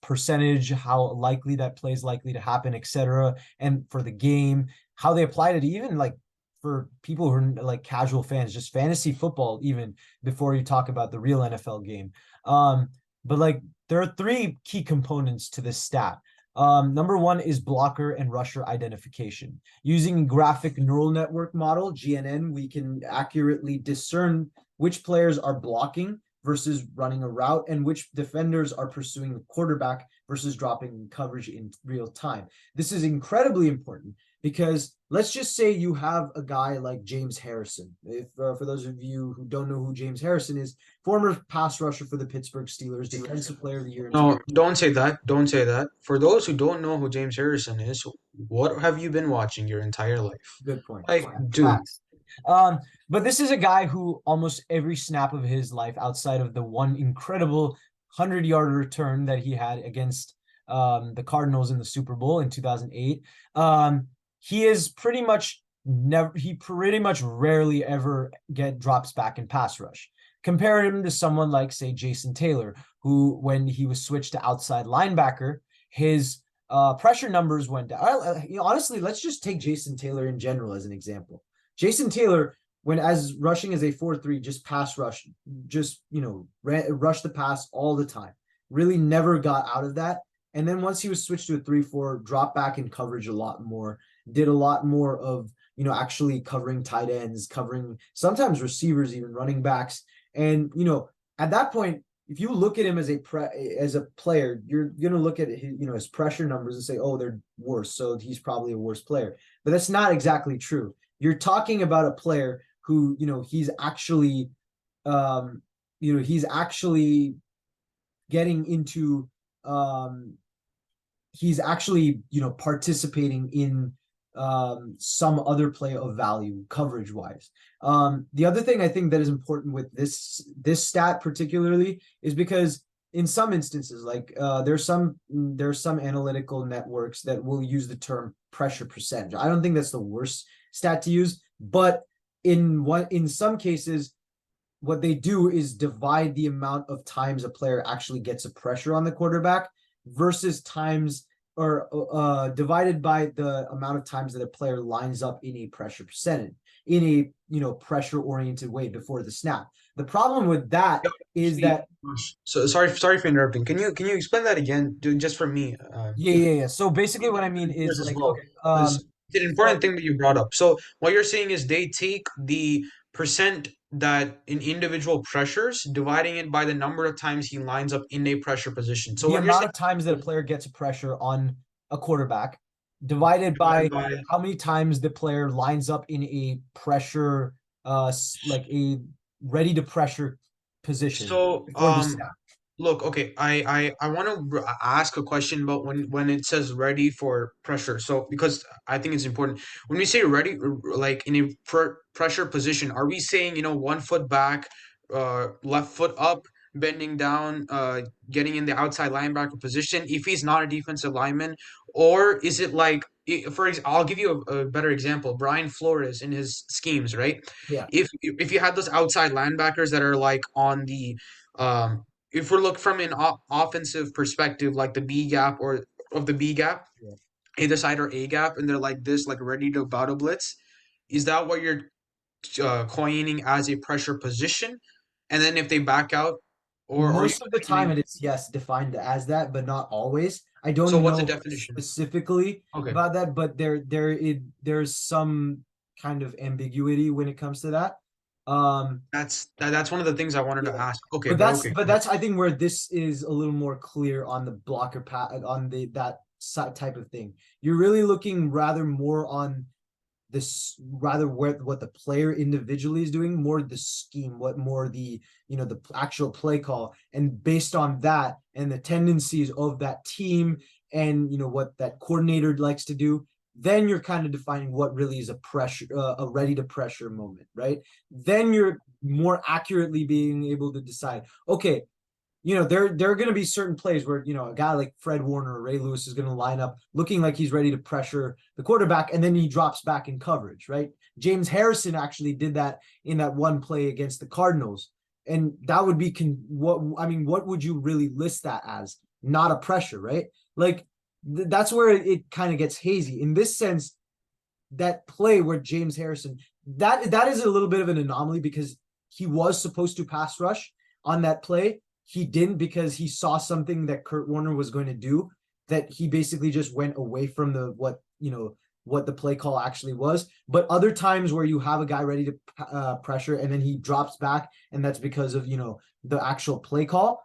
percentage, how likely that play is likely to happen, etc. And for the game, how they applied it, even like for people who are like casual fans, just fantasy football, even before you talk about the real NFL game. Um, but like there are three key components to this stat. Number one is blocker and rusher identification. Using graphic neural network model, GNN, we can accurately discern which players are blocking versus running a route and which defenders are pursuing the quarterback versus dropping coverage in real time. This is incredibly important because let's just say you have a guy like James Harrison. If for those of you who don't know who James Harrison is, former pass rusher for the Pittsburgh Steelers, defensive player of the year in No, 20. don't say that. Don't say that. For those who don't know who James Harrison is, what have you been watching your entire life? Good point. Like, dude. Facts. Um, but this is a guy who almost every snap of his life, outside of the one incredible 100-yard return that he had against the Cardinals in the Super Bowl in 2008, he is pretty much rarely ever get drops back in pass rush. Compare him to someone like, say, Jason Taylor, who, when he was switched to outside linebacker, his pressure numbers went down. Honestly, let's just take Jason Taylor in general as an example. Jason Taylor, when as rushing as a 4-3, just pass rush, just rush the pass all the time. Really never got out of that. And then once he was switched to a 3-4, dropped back in coverage a lot more, did a lot more of actually covering tight ends, covering sometimes receivers, even running backs. And at that point, if you look at him as a player, you're gonna look at his pressure numbers and say, oh, they're worse, so he's probably a worse player. But that's not exactly true. You're talking about a player who um, he's actually getting into he's actually participating in some other play of value coverage wise. The other thing I think that is important with this stat particularly is because in some instances, like there's some analytical networks that will use the term pressure percentage. I don't think that's the worst stat to use, but in some cases, what they do is divide the amount of times a player actually gets a pressure on the quarterback versus times, or divided by the amount of times that a player lines up in a pressure percentage, in a pressure oriented way before the snap. The problem with that is See, that so sorry for interrupting. Can you explain that again, dude, just for me? yeah. So basically what I mean is As like, well, okay, because it's an so important thing that you brought up. So what you're saying is they take the percent that in individual pressures, dividing it by the number of times he lines up in a pressure position. So the when you're amount saying of times that a player gets a pressure on a quarterback divided divided by by, how many times the player lines up in a pressure, like a ready to pressure position so before the snap. look, okay, I want to ask a question about when it says ready for pressure. So because I think it's important when we say ready, like in a pressure position, are we saying 1 foot back, left foot up? bending down, getting in the outside linebacker position if he's not a defensive lineman? Or is it like, I'll give you a better example. Brian Flores in his schemes, right? Yeah. If you had those outside linebackers that are like on the, if we're looking from an offensive perspective, like the B gap or of the B gap, Yeah. either side or A gap, and they're like this, like ready to battle blitz. Is that what you're coining as a pressure position? And then if they back out, or are you Most of the time mentioning? it is, yes, defined as that, but not always. I So don't what's the know definition? specifically Okay, about that, but there's some kind of ambiguity when it comes to that. Um, that's one of the things I wanted to yeah. ask. Okay, But but that's okay, but that's I think where this is a little more clear on the blocker on the that type of thing. You're really looking rather more on this rather what the player individually is doing, more the scheme, what more the the actual play call, and based on that and the tendencies of that team, and what that coordinator likes to do, then you're kind of defining what really is a pressure, a ready to pressure moment, right? Then you're more accurately being able to decide, okay, there are going to be certain plays where a guy like Fred Warner or Ray Lewis is going to line up looking like he's ready to pressure the quarterback, and then he drops back in coverage, right? James Harrison actually did that in that one play against the Cardinals, and that would be what would you really list that as? Not a pressure, right? Like that's where it kind of gets hazy in this sense. That play where James Harrison, that is a little bit of an anomaly because he was supposed to pass rush on that play. He didn't because he saw something that Kurt Warner was going to do, that he basically just went away from the what the play call actually was. But other times where you have a guy ready to pressure and then he drops back, and that's because of the actual play call.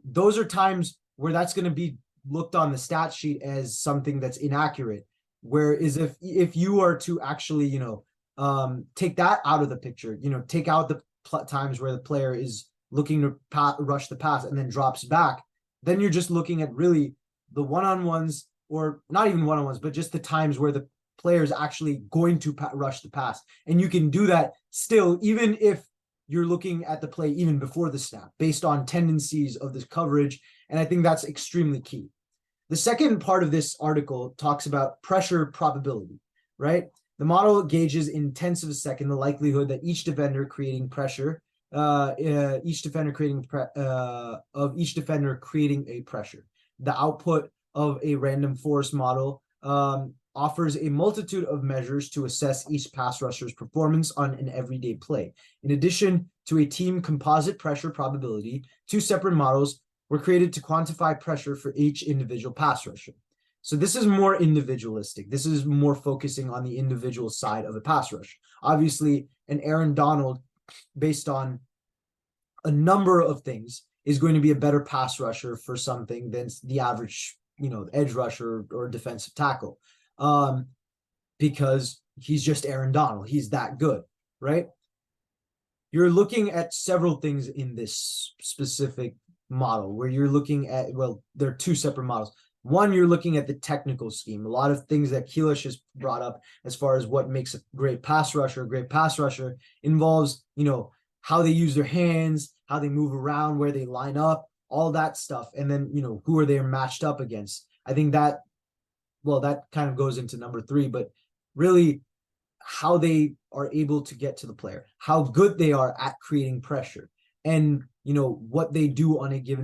Those are times where that's going to be looked on the stat sheet as something that's inaccurate. Whereas if you are to actually take that out of the picture, take out the times where the player is looking to rush the pass and then drops back, then you're just looking at really the one-on-ones, or not even one-on-ones, but just the times where the player is actually going to rush the pass. And you can do that still, even if you're looking at the play even before the snap, based on tendencies of this coverage. And I think that's extremely key. The second part of this article talks about pressure probability, right? The model gauges in tenths of a second the likelihood that each defender creating pressure, each defender creating each defender creating a pressure. The output of a random forest model offers a multitude of measures to assess each pass rusher's performance on an everyday play. In addition to a team composite pressure probability, two separate models were created to quantify pressure for each individual pass rusher. So this is more individualistic. This is more focusing on the individual side of a pass rush. Obviously, an Aaron Donald, based on a number of things, is going to be a better pass rusher for something than the average, edge rusher or defensive tackle, because he's just Aaron Donald. He's that good, right? You're looking at several things in this specific model where you're looking at, well, there are two separate models. One, you're looking at the technical scheme. A lot of things that Keelish has brought up as far as what makes a great pass rusher. A great pass rusher involves, how they use their hands, how they move around, where they line up, all that stuff. And then, who are they matched up against? I think that, well, that kind of goes into number three, but really how they are able to get to the player, how good they are at creating pressure, and what they do on a given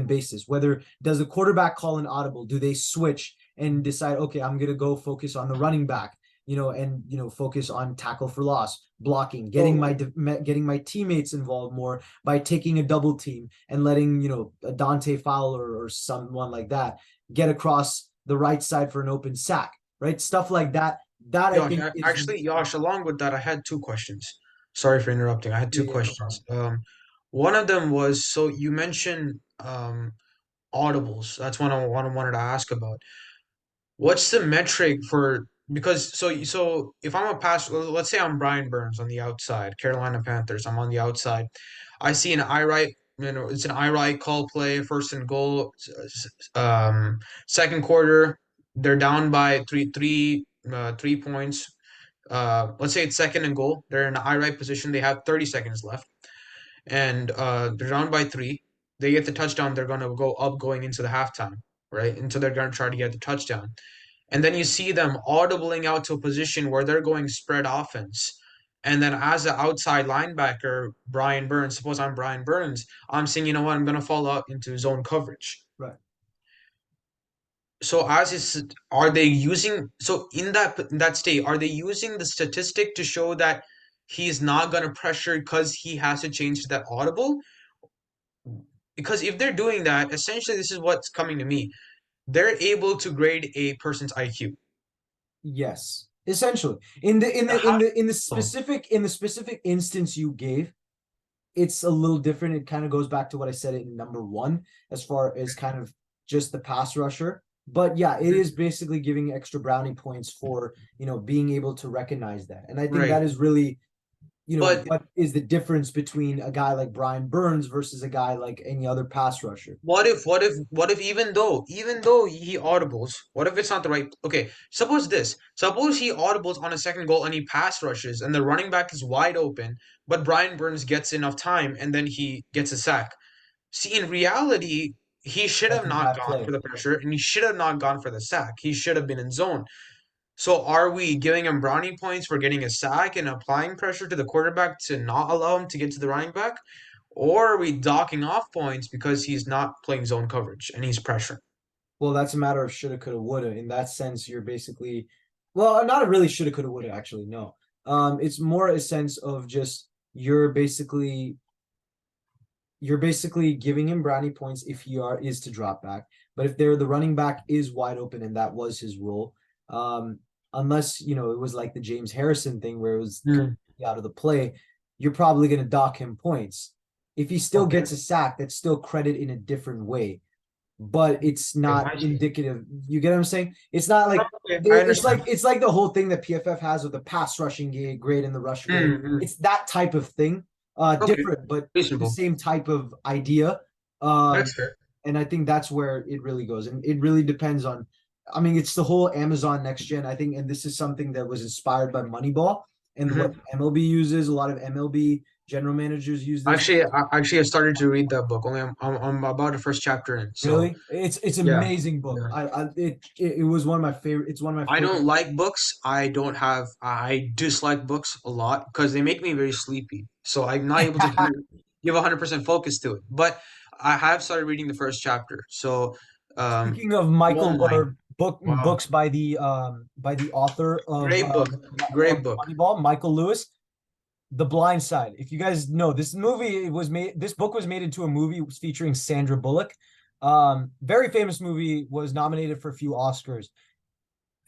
basis. Whether does the quarterback call an audible, do they switch and decide, okay, I'm gonna go focus on the running back, and focus on tackle for loss, blocking, so getting my teammates involved more by taking a double team and letting a Dante Fowler or someone like that get across the right side for an open sack, right? Stuff like that. That I Josh, think is, actually, Josh, along with that, I had two questions. Sorry for interrupting. I had yeah, two yeah, no questions. problem. One of them was, so you mentioned audibles. That's what I wanted to ask about. What's the metric for, because so if I'm a pass, let's say I'm Brian Burns on the outside, Carolina Panthers, I'm on the outside. I see an I right, it's an I right call play, first and goal, second quarter, they're down by 3 points. Let's say it's second and goal. They're in the I right position. They have 30 seconds left. and they're down by three. They get the touchdown, they're gonna go up going into the halftime, right? Until they're gonna try to get the touchdown. And then you see them audibling out to a position where they're going spread offense. And then as an outside linebacker, Brian Burns, suppose I'm Brian Burns, I'm saying, you know what, I'm gonna fall out into zone coverage. Right. So as is, are they using so in that state, are they using the statistic to show that he's not gonna pressure because he has to change to that audible? Because if they're doing that, essentially this is what's coming to me. They're able to grade a person's IQ. Yes. Essentially. In the specific instance you gave, it's a little different. It kind of goes back to what I said in number one, as far as kind of just the pass rusher. But yeah, it is basically giving extra brownie points for, being able to recognize that. And I think Right. that is really, But what is the difference between a guy like Brian Burns versus a guy like any other pass rusher? what if even though he audibles, what if it's not the right okay, suppose he audibles on a second goal and he pass rushes and the running back is wide open, but Brian Burns gets enough time and then he gets a sack. See, in reality, he should That's have a not bad gone for play. the pressure and he should have not gone for the sack. He should have been in zone. So are we giving him brownie points for getting a sack and applying pressure to the quarterback to not allow him to get to the running back? Or are we docking off points because he's not playing zone coverage and he's pressuring? Well, that's a matter of shoulda, coulda, woulda. In that sense, you're basically, well, not a really shoulda, coulda, woulda. Actually, no. It's more a sense of just you're basically giving him brownie points if he is to drop back. But if the running back is wide open and that was his role, unless it was like the James Harrison thing where it was Hmm. out of the play, you're probably going to dock him points. If he still Okay. gets a sack, that's still credit in a different way, but it's Okay, not I see. indicative. You get what I'm saying? It's not like Okay, I understand. it's like the whole thing that PFF has with the pass rushing grade and the rush grade. Mm-hmm. It's that type of thing. Okay, Different, but the reasonable. same type of idea. Um, That's fair. and I think that's where it really goes. And it really depends on, I mean, it's the whole Amazon next gen, I think, and this is something that was inspired by Moneyball and what Hmm. MLB uses. A lot of MLB general managers use this. Actually, I started to read that book. Only I'm about the first chapter in. So Really, it's yeah, amazing book. yeah. It was one of my favorite. It's one of my I favorite. don't like books. I dislike books a lot because they make me very sleepy. So I'm not able to give 100% focus to it. But I have started reading the first chapter. So Speaking of won't Michael mind. or Wow. books by the author Great book. Great of book. Moneyball, Michael Lewis, The Blind Side. If you guys know, this book was made into a movie featuring Sandra Bullock. Very famous movie, was nominated for a few Oscars.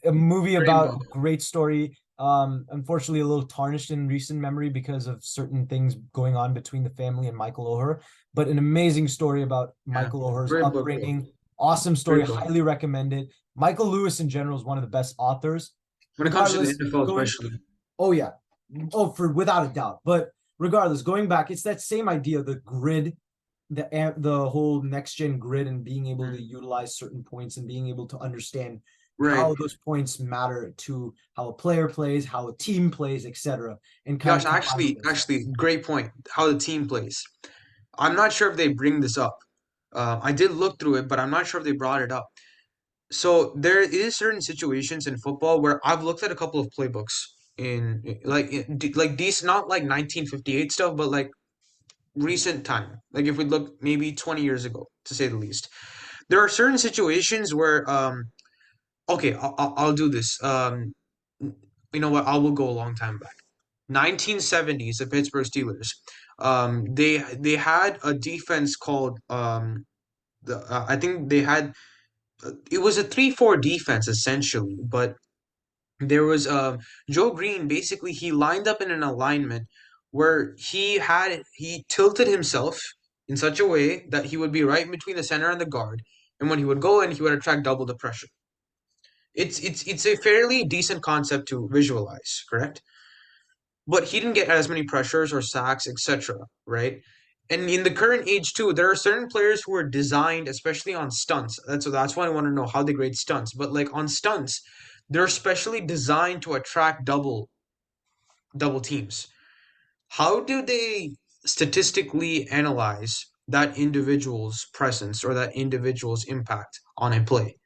A movie Great about book. great story. Unfortunately, a little tarnished in recent memory because of certain things going on between the family and Michael Oher. But an amazing story about Yeah. Michael Oher's Great book, bro. upbringing. Awesome story, Great book. highly recommended. Michael Lewis in general is one of the best authors. When it comes to the Regardless, NFL, going, especially. oh yeah, oh for without a doubt. But regardless, going back, it's that same idea, the grid, the whole next gen grid, and being able to Mm. utilize certain points and being able to understand Right. how those points matter to how a player plays, how a team plays, etc., and kind Gosh, of combining this. actually, great point. How the team plays. I'm not sure if they bring this up. I did look through it, but I'm not sure if they brought it up. So there is certain situations in football where I've looked at a couple of playbooks like these, not like 1958 stuff, but like recent time. Like if we look maybe 20 years ago, to say the least. There are certain situations where okay, I'll do this. You know what? I will go a long time back. 1970s, the Pittsburgh Steelers. They had a defense called I think they had it was a 3-4 defense essentially, but there was Joe Green. Basically, he lined up in an alignment where he tilted himself in such a way that he would be right between the center and the guard, and when he would go in, he would attract double the pressure. It's a fairly decent concept to visualize, correct? But he didn't get as many pressures or sacks, etc. Right? And in the current age too, there are certain players who are designed, especially on stunts. That's why I want to know how they grade stunts. But like on stunts, they're specially designed to attract double teams. How do they statistically analyze that individual's presence or that individual's impact on a play?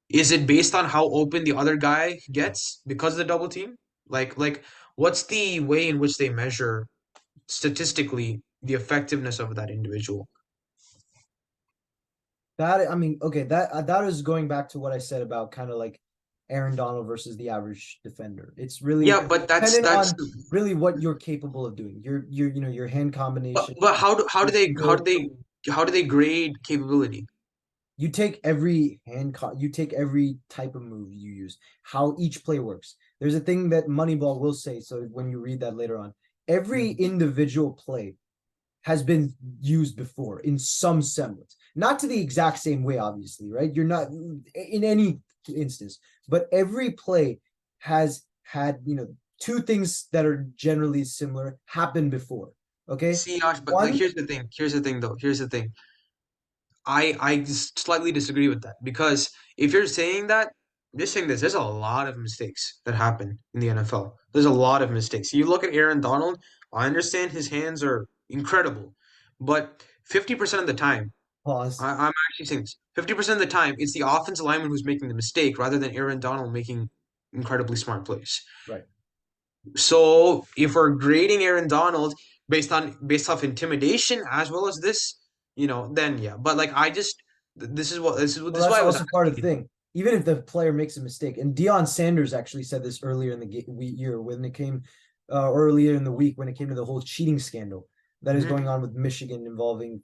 Is it based on how open the other guy gets because of the double team? Like what's the way in which they measure statistically the effectiveness of that individual? That I mean, okay, that is going back to what I said about kind of like Aaron Donald versus the average defender. It's really Yeah, but dependent that's on really what you're capable of doing. Your your hand but, combination, but how do your they how do skill. they how do they grade capability? You take every you take every type of move you use, how each play works. There's a thing that Moneyball will say. So when you read that later on, every Mhm. individual play has been used before in some semblance, not to the exact same way, obviously, right? You're not in any instance, but every play has had, two things that are generally similar happen before. Okay. See, Ash, but like One, here's the thing. Here's the thing, though. Here's the thing. I slightly disagree with that because if you're saying that, just saying this, there's a lot of mistakes that happen in the NFL. There's a lot of mistakes. You look at Aaron Donald, I understand his hands are incredible, but 50% of the time, pause. I'm actually saying this, 50% of the time, it's the offensive lineman who's making the mistake rather than Aaron Donald making incredibly smart plays. Right. So if we're grading Aaron Donald based off intimidation as well as this, then yeah. But like I just Well, this is that's why I was also part of asking the you. thing. Even if the player makes a mistake, and Deion Sanders actually said this earlier in the year when it came, earlier in the week when it came to the whole cheating scandal that is Mhm. going on with Michigan involving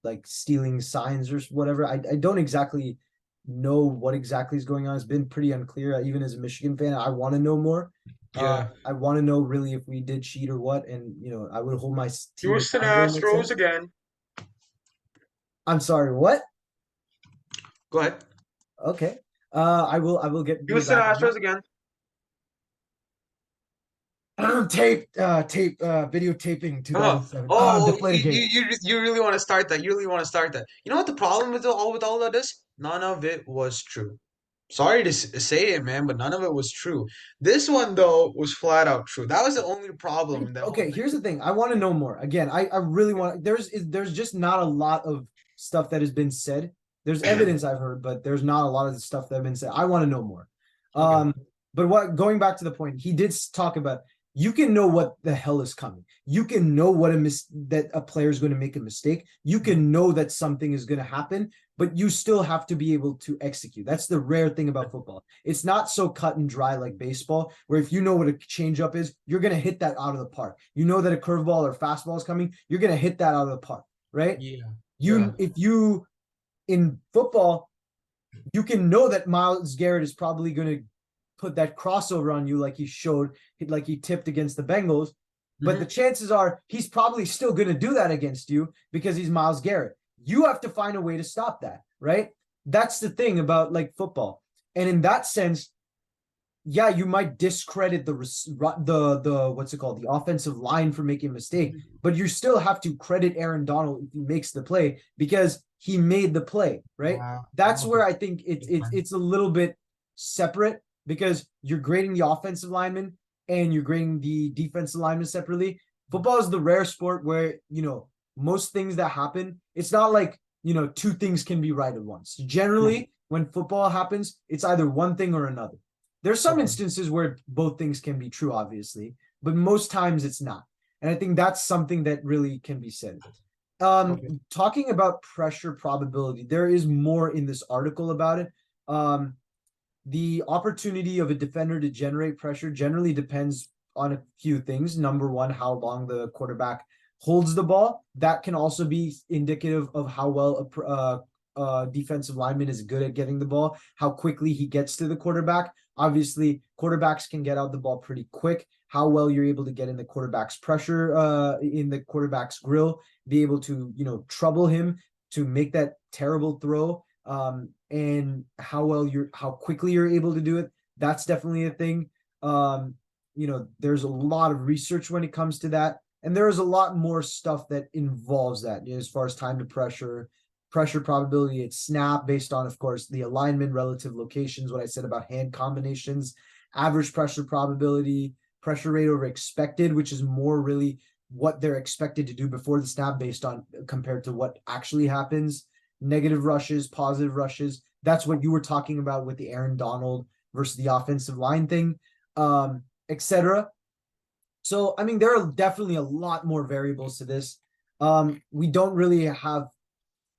like stealing signs or whatever. I don't exactly know what exactly is going on. It's been pretty unclear. Even as a Michigan fan, I want to know more. Yeah. I want to know really if we did cheat or what, and I would hold my team Houston accountable in that Astros sense. again. I'm sorry, what? Go ahead. Okay. I will get you Houston back on that. Astros again. Videotaping Oh, 2007. oh, Deflategate. you really want to start that. You really want to start that. You know what the problem with all of this? None of it was true. Sorry to say it, man, but none of it was true. This one though was flat out true. That was the only problem in that whole Okay, thing. here's the thing. I want to know more. Again, I really want there's just not a lot of stuff that has been said. There's evidence I've heard, but there's not a lot of the stuff that have been said. I want to know more. Okay. Um, but what going back to the point, he did talk about you can know what the hell is coming. You can know what that a player is going to make a mistake. You can know that something is going to happen, but you still have to be able to execute. That's the rare thing about football. It's not so cut and dry like baseball, where if you know what a changeup is, you're going to hit that out of the park. You know that a curveball or fastball is coming, you're going to hit that out of the park, right? Yeah. Yeah. If you in football, you can know that Myles Garrett is probably going to put that crossover on you like he showed, like he tipped against the Bengals. But the Hmm. chances are he's probably still going to do that against you because he's Myles Garrett. You have to find a way to stop that, right? That's the thing about like football. And in that sense, yeah, you might discredit the what's it called, the offensive line for making a mistake, but you still have to credit Aaron Donald if he makes the play because he made the play, right? That's Okay. where I think it's a little bit separate because you're grading the offensive lineman and you're grading the defensive lineman separately. Football is the rare sport where most things that happen, it's not like two things can be right at once. Generally, when football happens, it's either one thing or another. There's some Okay. instances where both things can be true, obviously, but most times it's not. And I think that's something that really can be said. Okay. Talking about pressure probability, there is more in this article about it. Um, the opportunity of a defender to generate pressure generally depends on a few things. Number one, how long the quarterback holds the ball. That can also be indicative of how well a defensive lineman is good at getting the ball, how quickly he gets to the quarterback. Obviously, quarterbacks can get out the ball pretty quick. How well you're able to get in the quarterback's pressure, in the quarterback's grill, be able to trouble him to make that terrible throw, and how quickly you're able to do it. That's definitely a thing. There's a lot of research when it comes to that, and there is a lot more stuff that involves that, as far as time to pressure probability at snap, based on, of course, the alignment, relative locations, what I said about hand combinations, average pressure probability, pressure rate over expected, which is more really what they're expected to do before the snap based on compared to what actually happens. Negative rushes, positive rushes. That's what you were talking about with the Aaron Donald versus the offensive line thing, etc. So, I mean, there are definitely a lot more variables to this. We don't really have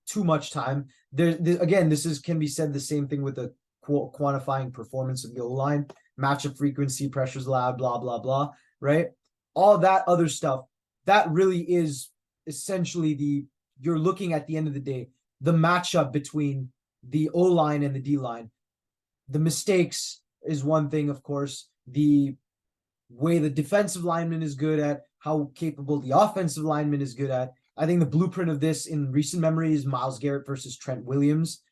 too much time. Again, this is can be said the same thing with the quantifying performance of the O line, matchup frequency, pressures allowed, blah blah blah. Right, all that other stuff. That really is essentially the you're looking at the end of the day the matchup between the O line and the D line. The mistakes is one thing, of course. The way the defensive lineman is good at, how capable the offensive lineman is good at. I think the blueprint of this in recent memory is Myles Garrett versus Trent Williams.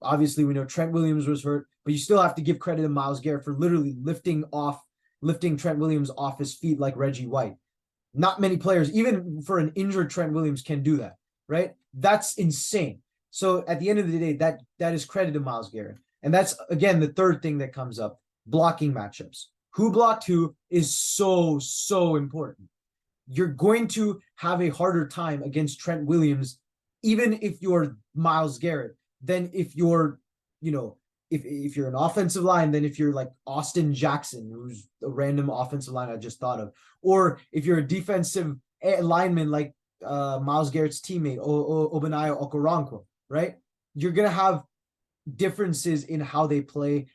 Obviously, we know Trent Williams was hurt, but you still have to give credit to Myles Garrett for literally lifting Trent Williams off his feet like Reggie White. Not many players, even for an injured Trent Williams, can do that, right? That's insane. So at the end of the day, that is credit to Myles Garrett. And that's, again, the third thing that comes up, blocking matchups. Who blocked who is so, so important. You're going to have a harder time against Trent Williams, even if you're Myles Garrett, than if you're, if you're an offensive line, than if you're like Austin Jackson, who's a random offensive line I just thought of, or if you're a defensive lineman like Myles Garrett's teammate Obanaya Okoronkwo, right? You're gonna have differences in how they play,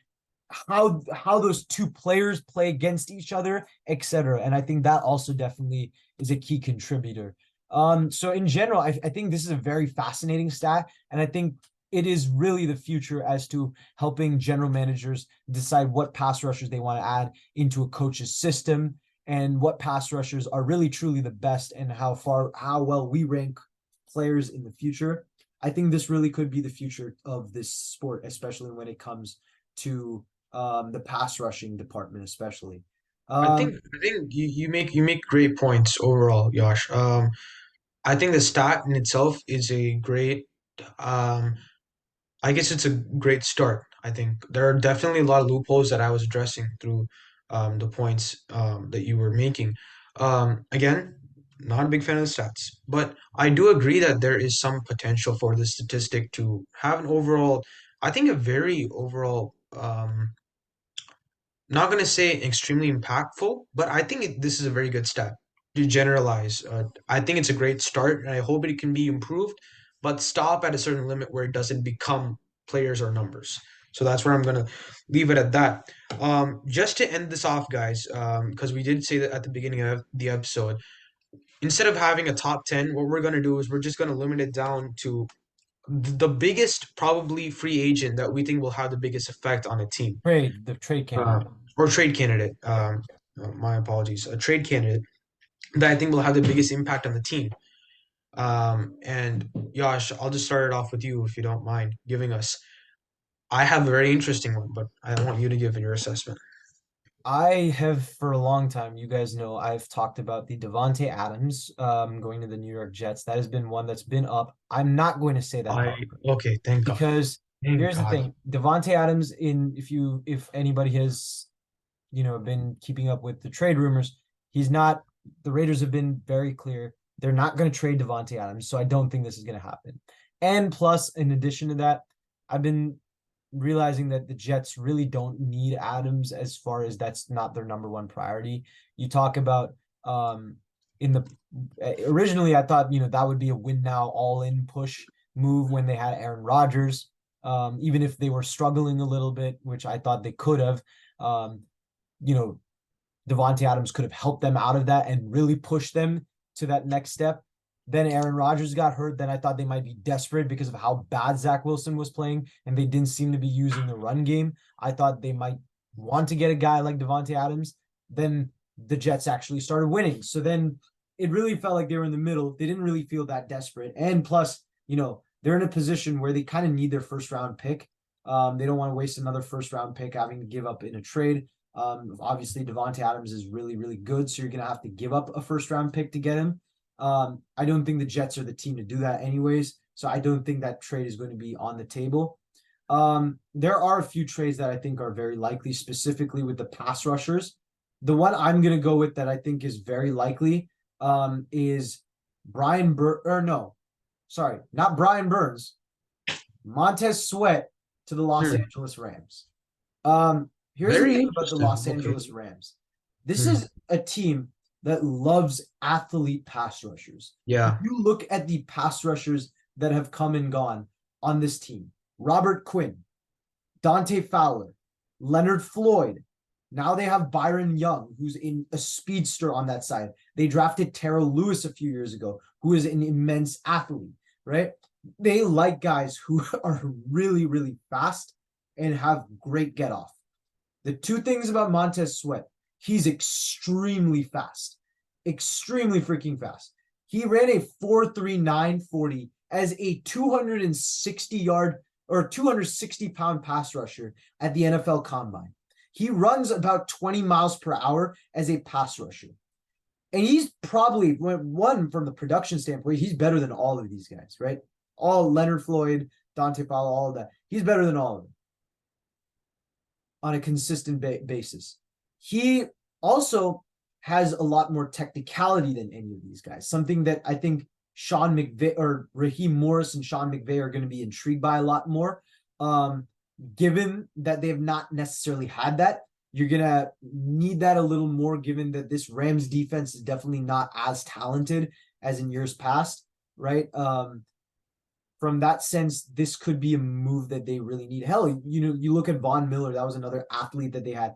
how those two players play against each other, etc. And I think that also definitely is a key contributor. So in general, I think this is a very fascinating stat, and I think it is really the future as to helping general managers decide what pass rushers they want to add into a coach's system and what pass rushers are really truly the best and how well we rank players in the future. I think this really could be the future of this sport, especially when it comes to the pass rushing department, especially. I think you make great points overall, Yash. I think the stat in itself is a great um I guess it's a great start. I think there are definitely a lot of loopholes that I was addressing through the points that you were making. Again, not a big fan of the stats, but I do agree that there is some potential for this statistic to have an overall, I think a very overall not going to say extremely impactful, but I think this is a very good step to generalize. I think it's a great start, and I hope it can be improved, but stop at a certain limit where it doesn't become players or numbers. So that's where I'm going to leave it at that. Just to end this off, guys, because we did say that at the beginning of the episode, instead of having a top 10, what we're going to do is we're just going to limit it down to the biggest probably free agent that we think will have the biggest effect on a team The trade uh, candidate. or trade candidate. My apologies. A trade candidate that I think will have the biggest impact on the team. And Josh, I'll just start it off with you if you don't mind giving us. I have a very interesting one, but I want you to give your assessment. I have for a long time, you guys know, I've talked about the Devonte Adams going to the New York Jets. That has been one that's been up. I'm not going to say that I number okay, thank God, because thank here's the God. thing. Devonte Adams, if anybody has, been keeping up with the trade rumors, he's not, the Raiders have been very clear. They're not going to trade Devonte Adams. So I don't think this is going to happen. And plus, in addition to that, I've been realizing that the Jets really don't need Adams as far as that's not their number one priority. You talk about in the originally I thought that would be a win now all in push move when they had Aaron Rodgers. Even if they were struggling a little bit, which I thought they could have, you know, Devonte Adams could have helped them out of that and really pushed them to that next step. Then Aaron Rodgers got hurt. Then I thought they might be desperate because of how bad Zach Wilson was playing, and they didn't seem to be using the run game. I thought they might want to get a guy like Devonte Adams. Then the Jets actually started winning. So then it really felt like they were in the middle. They didn't really feel that desperate. And plus, they're in a position where they kind of need their first round pick. They don't want to waste another first round pick having to give up in a trade. Obviously, Devonte Adams is really, really good. So you're going to have to give up a first round pick to get him. I don't think the Jets are the team to do that anyways. So I don't think that trade is going to be on the table. There are a few trades that I think are very likely, specifically with the pass rushers. The one I'm going to go with that I think is very likely is Brian Bur or no, sorry, not Brian Burns, Montez Sweat to the Los Hmm. Angeles Rams. Here's the Very thing about the interesting. Los Okay. Angeles Rams. This Hmm. is a team that loves athlete pass rushers. If Yeah. you look at the pass rushers that have come and gone on this team, Robert Quinn, Dante Fowler, Leonard Floyd. Now they have Byron Young, who's in a speedster on that side. They drafted Terrell Lewis a few years ago, who is an immense athlete, right? They like guys who are really, really fast and have great get off. The two things about Montez Sweat, he's extremely fast, extremely freaking fast. He ran a 4.3940 as a 260-yard or 260-pound pass rusher at the NFL Combine. He runs about 20 miles per hour as a pass rusher. And he's probably one from the production standpoint, he's better than all of these guys, right? All Leonard Floyd, Dante Fowler, all of that. He's better than all of them on a consistent basis. He also has a lot more technicality than any of these guys, something that I think Sean McVay or Raheem Morris and Sean McVay are going to be intrigued by a lot more. Given that they've not necessarily had that, you're going to need that a little more, given that this Rams defense is definitely not as talented as in years past, right? From that sense, this could be a move that they really need. Hell, you look at Von Miller. That was another athlete that they had.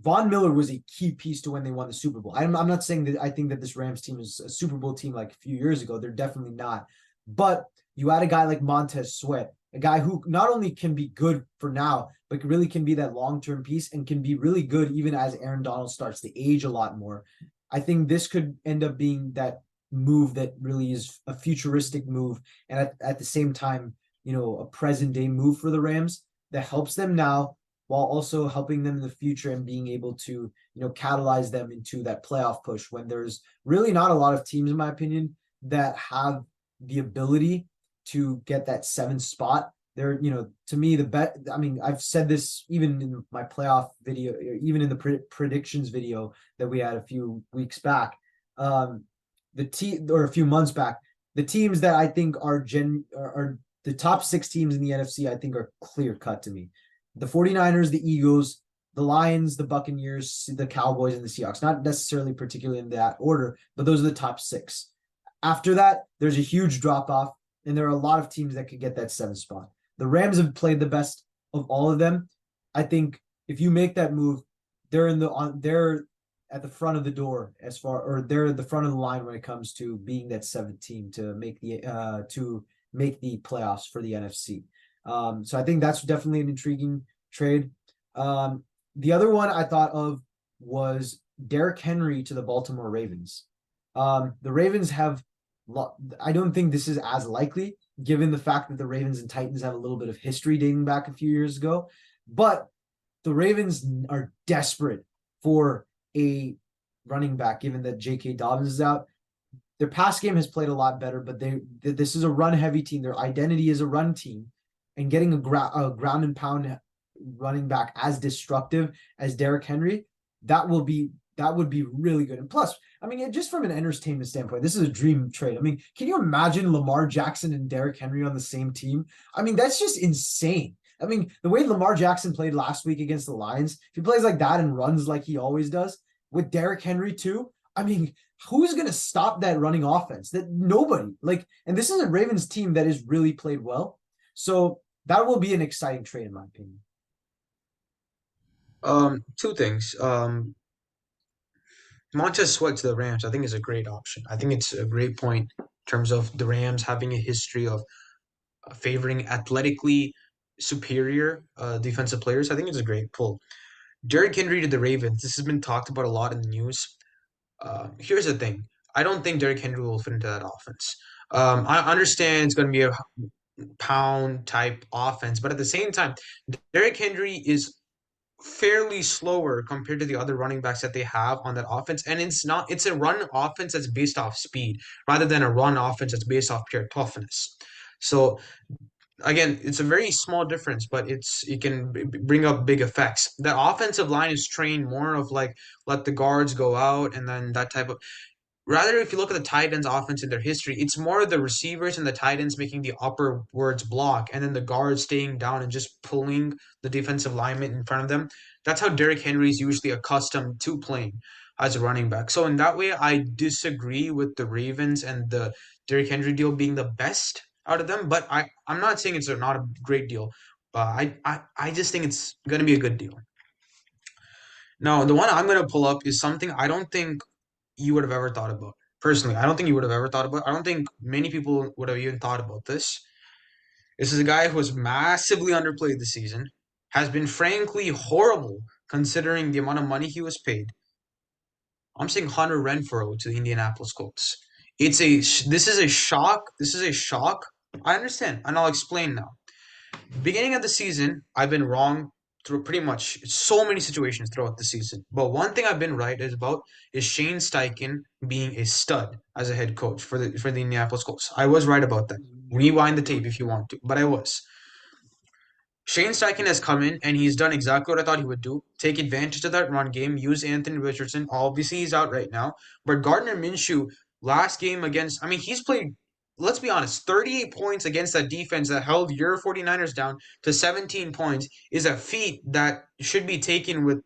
Von Miller was a key piece to when they won the Super Bowl. I'm not saying that I think that this Rams team is a Super Bowl team like a few years ago. They're definitely not. But you had a guy like Montez Sweat, a guy who not only can be good for now, but really can be that long-term piece and can be really good even as Aaron Donald starts to age a lot more. I think this could end up being that move that really is a futuristic move and at the same time, a present day move for the Rams that helps them now while also helping them in the future and being able to, catalyze them into that playoff push when there's really not a lot of teams, in my opinion, that have the ability to get that seventh spot. They're, to me, the bet. I mean, I've said this even in my playoff video, even in the predictions video that we had a few weeks back. The team or a few months back, the teams that I think are the top six teams in the NFC, I think are clear cut to me. The 49ers, the Eagles, the Lions, the Buccaneers, the Cowboys, and the Seahawks. Not necessarily particularly in that order, but those are the top six. After that, there's a huge drop off, and there are a lot of teams that could get that seventh spot. The Rams have played the best of all of them. I think if you make that move, they're at the front of the door or they're at the front of the line when it comes to being that seventh team to make the playoffs for the NFC. So I think that's definitely an intriguing trade. The other one I thought of was Derrick Henry to the Baltimore Ravens. The Ravens have, I don't think this is as likely given the fact that the Ravens and Titans have a little bit of history dating back a few years ago, but the Ravens are desperate for a running back, given that J.K. Dobbins is out. Their pass game has played a lot better, but this is a run-heavy team. Their identity is a run team, and getting a ground and pound running back as destructive as Derrick Henry, that would be really good. And plus, I mean, just from an entertainment standpoint, this is a dream trade. I mean, can you imagine Lamar Jackson and Derrick Henry on the same team? I mean, that's just insane. I mean, the way Lamar Jackson played last week against the Lions, if he plays like that and runs like he always does, with Derrick Henry too, I mean, who's going to stop that running offense? That nobody. And this is a Ravens team that has really played well. So that will be an exciting trade, in my opinion. Two things. Montez Sweat to the Rams, I think, is a great option. I think it's a great point in terms of the Rams having a history of favoring athletically superior defensive players. I think it's a great pull. Derrick Henry to the Ravens. This has been talked about a lot in the news. Here's the thing. I don't think Derrick Henry will fit into that offense. I understand it's going to be a pound type offense, but at the same time, Derrick Henry is fairly slower compared to the other running backs that they have on that offense. And it's a run offense that's based off speed rather than a run offense that's based off pure toughness. So again, it's a very small difference, but it can bring up big effects. The offensive line is trained more of like let the guards go out and then that type of. Rather, if you look at the tight ends offense in their history, it's more the receivers and the tight ends making the upperwards block, and then the guards staying down and just pulling the defensive lineman in front of them. That's how Derrick Henry is usually accustomed to playing as a running back. So in that way, I disagree with the Ravens and the Derrick Henry deal being the best out of them. But I'm not saying it's not a great deal. I just think it's gonna be a good deal. Now, the one I'm gonna pull up is something I don't think you would have ever thought about. Personally, I don't think you would have ever thought about. I don't think many people would have even thought about this. This is a guy who was massively underplayed this season, has been frankly horrible considering the amount of money he was paid. I'm saying Hunter Renfrow to the Indianapolis Colts. This is a shock. This is a shock. I understand, and I'll explain now. Beginning of the season, I've been wrong through pretty much so many situations throughout the season. But one thing I've been right is Shane Steichen being a stud as a head coach for the Indianapolis Colts. I was right about that. Rewind the tape if you want to, but I was. Shane Steichen has come in and he's done exactly what I thought he would do. Take advantage of that run game, use Anthony Richardson. Obviously, he's out right now. But Gardner Minshew, last game against, I mean, he's played, let's be honest, 38 points against that defense that held your 49ers down to 17 points is a feat that should be taken with,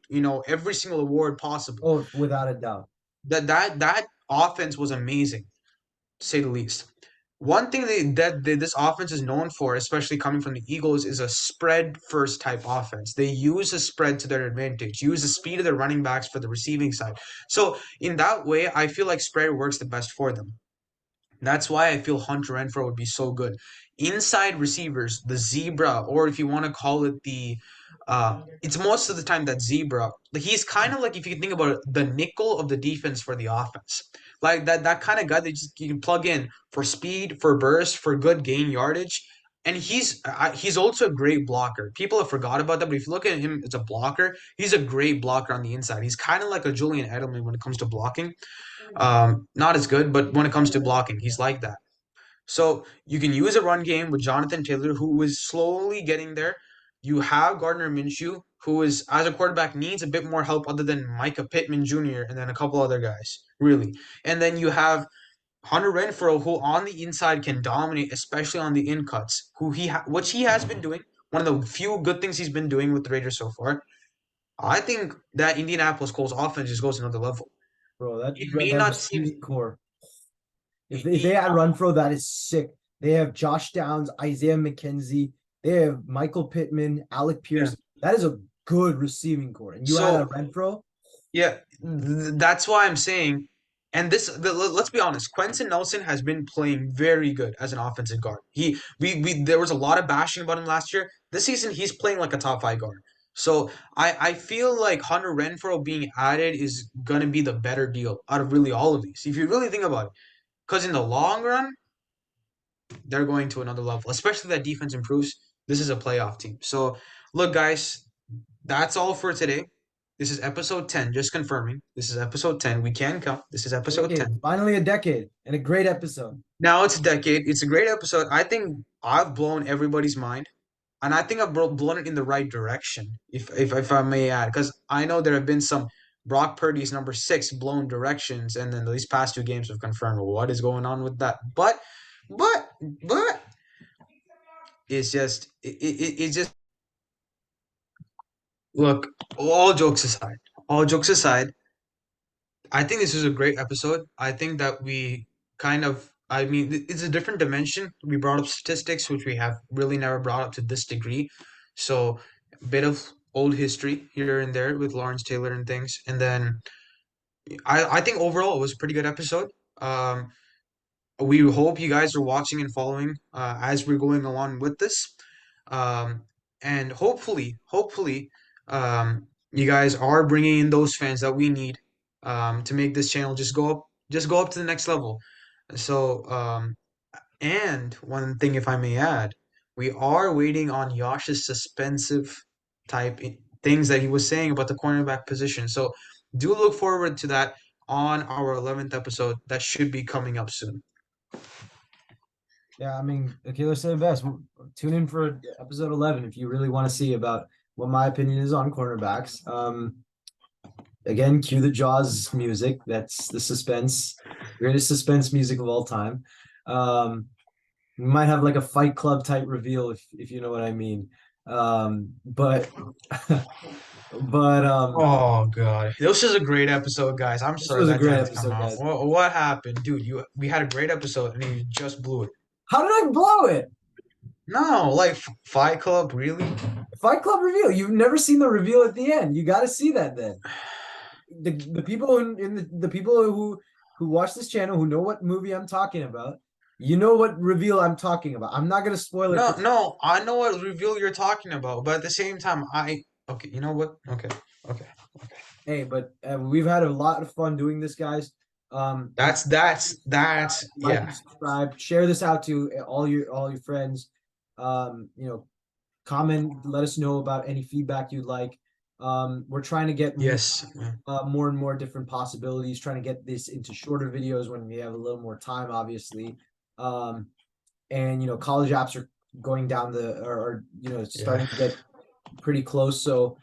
every single award possible. Oh, without a doubt. That offense was amazing, to say the least. One thing this offense is known for, especially coming from the Eagles, is a spread first type offense. They use the spread to their advantage, use the speed of their running backs for the receiving side. So in that way, I feel like spread works the best for them. That's why I feel Hunter Renfrow would be so good. Inside receivers, the zebra, or if you want to call it it's most of the time that zebra. He's kind of like, if you think about it, the nickel of the defense for the offense. Like that kind of guy that you can plug in for speed, for burst, for good gain yardage. And he's also a great blocker. People have forgot about that, but if you look at him as a blocker, he's a great blocker on the inside. He's kind of like a Julian Edelman when it comes to blocking. Not as good, but when it comes to blocking, he's like that. So you can use a run game with Jonathan Taylor, who is slowly getting there. You have Gardner Minshew, who is, as a quarterback, needs a bit more help other than Micah Pittman Jr. and then a couple other guys, really. And then you have Hunter Renfrow, who on the inside can dominate, especially on the in cuts, which he has been doing. One of the few good things he's been doing with the Raiders so far. I think that Indianapolis Colts offense just goes another level. Bro, that It may that not seem. receiving core. If they add Renfrow, that is sick. They have Josh Downs, Isaiah McKenzie. They have Michael Pittman, Alec Yeah. Pierce. That is a good receiving core. And you add a So Renfrow. yeah, that's why I'm saying, and let's be honest, Quentin Nelson has been playing very good as an offensive guard. There was a lot of bashing about him last year. This season, he's playing like a top five guard. So I feel like Hunter Renfrow being added is gonna be the better deal out of really all of these. If you really think about it, because in the long run, they're going to another level, especially that defense improves. This is a playoff team. So look, guys, that's all for today. This is episode 10, just confirming. This is episode 10. We can count. This is episode Decade. 10. Finally a decade and a great episode. Now it's a decade. It's a great episode. I think I've blown everybody's mind. And I think I've blown it in the right direction, if I may add. Because I know there have been some Brock Purdy's number 6 blown directions, and then these past two games have confirmed what is going on with that. But, but, it's just, look, all jokes aside, I think this is a great episode. I think that we I mean, it's a different dimension. We brought up statistics, which we have really never brought up to this degree. So, a bit of old history here and there with Lawrence Taylor and things. And then I think overall it was a pretty good episode. We hope you guys are watching and following as we're going along with this. Um, and hopefully, you guys are bringing in those fans that we need to make this channel just go up to the next level. So, and one thing, if I may add, we are waiting on Yash's suspensive things that he was saying about the cornerback position. So, do look forward to that on our 11th episode. That should be coming up soon. Yeah, I mean, Akila said it best. Tune in for episode 11 if you really want to see about what my opinion is on cornerbacks. Again, cue the Jaws music. That's the suspense, greatest suspense music of all time. Um, we might have like a Fight Club type reveal if you know what I mean. But but Oh God, this was a great episode, guys. I'm this sorry was a that great had to come episode, out. guys. What happened, dude? We had a great episode and you just blew it. How did I blow it? No, like Fight Club, really? Fight Club reveal. You've never seen the reveal at the end. You got to see that then. The people in the people who watch this channel who know what movie I'm talking about, you know what reveal I'm talking about. I'm not gonna spoil it No, for. no, I know what reveal you're talking about, but at the same time, okay, you know what? Okay, okay. Hey, but we've had a lot of fun doing this, guys. Like Yeah. and subscribe, share this out to all your friends. You know, comment, let us know about any feedback you'd like. We're trying to get Yes. Yeah. more and more different possibilities, trying to get this into shorter videos when we have a little more time, obviously. Um, and college apps are going down or Yeah. starting to get pretty close. So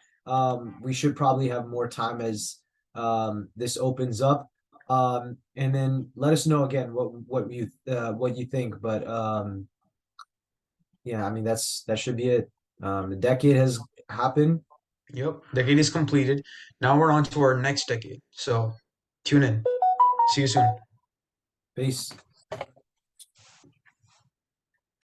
we should probably have more time as this opens up. And then let us know again what you think. But yeah, I mean that should be it. The decade has happened. Yep. Decade is completed. Now we're on to our next decade. So tune in. See you soon. Peace.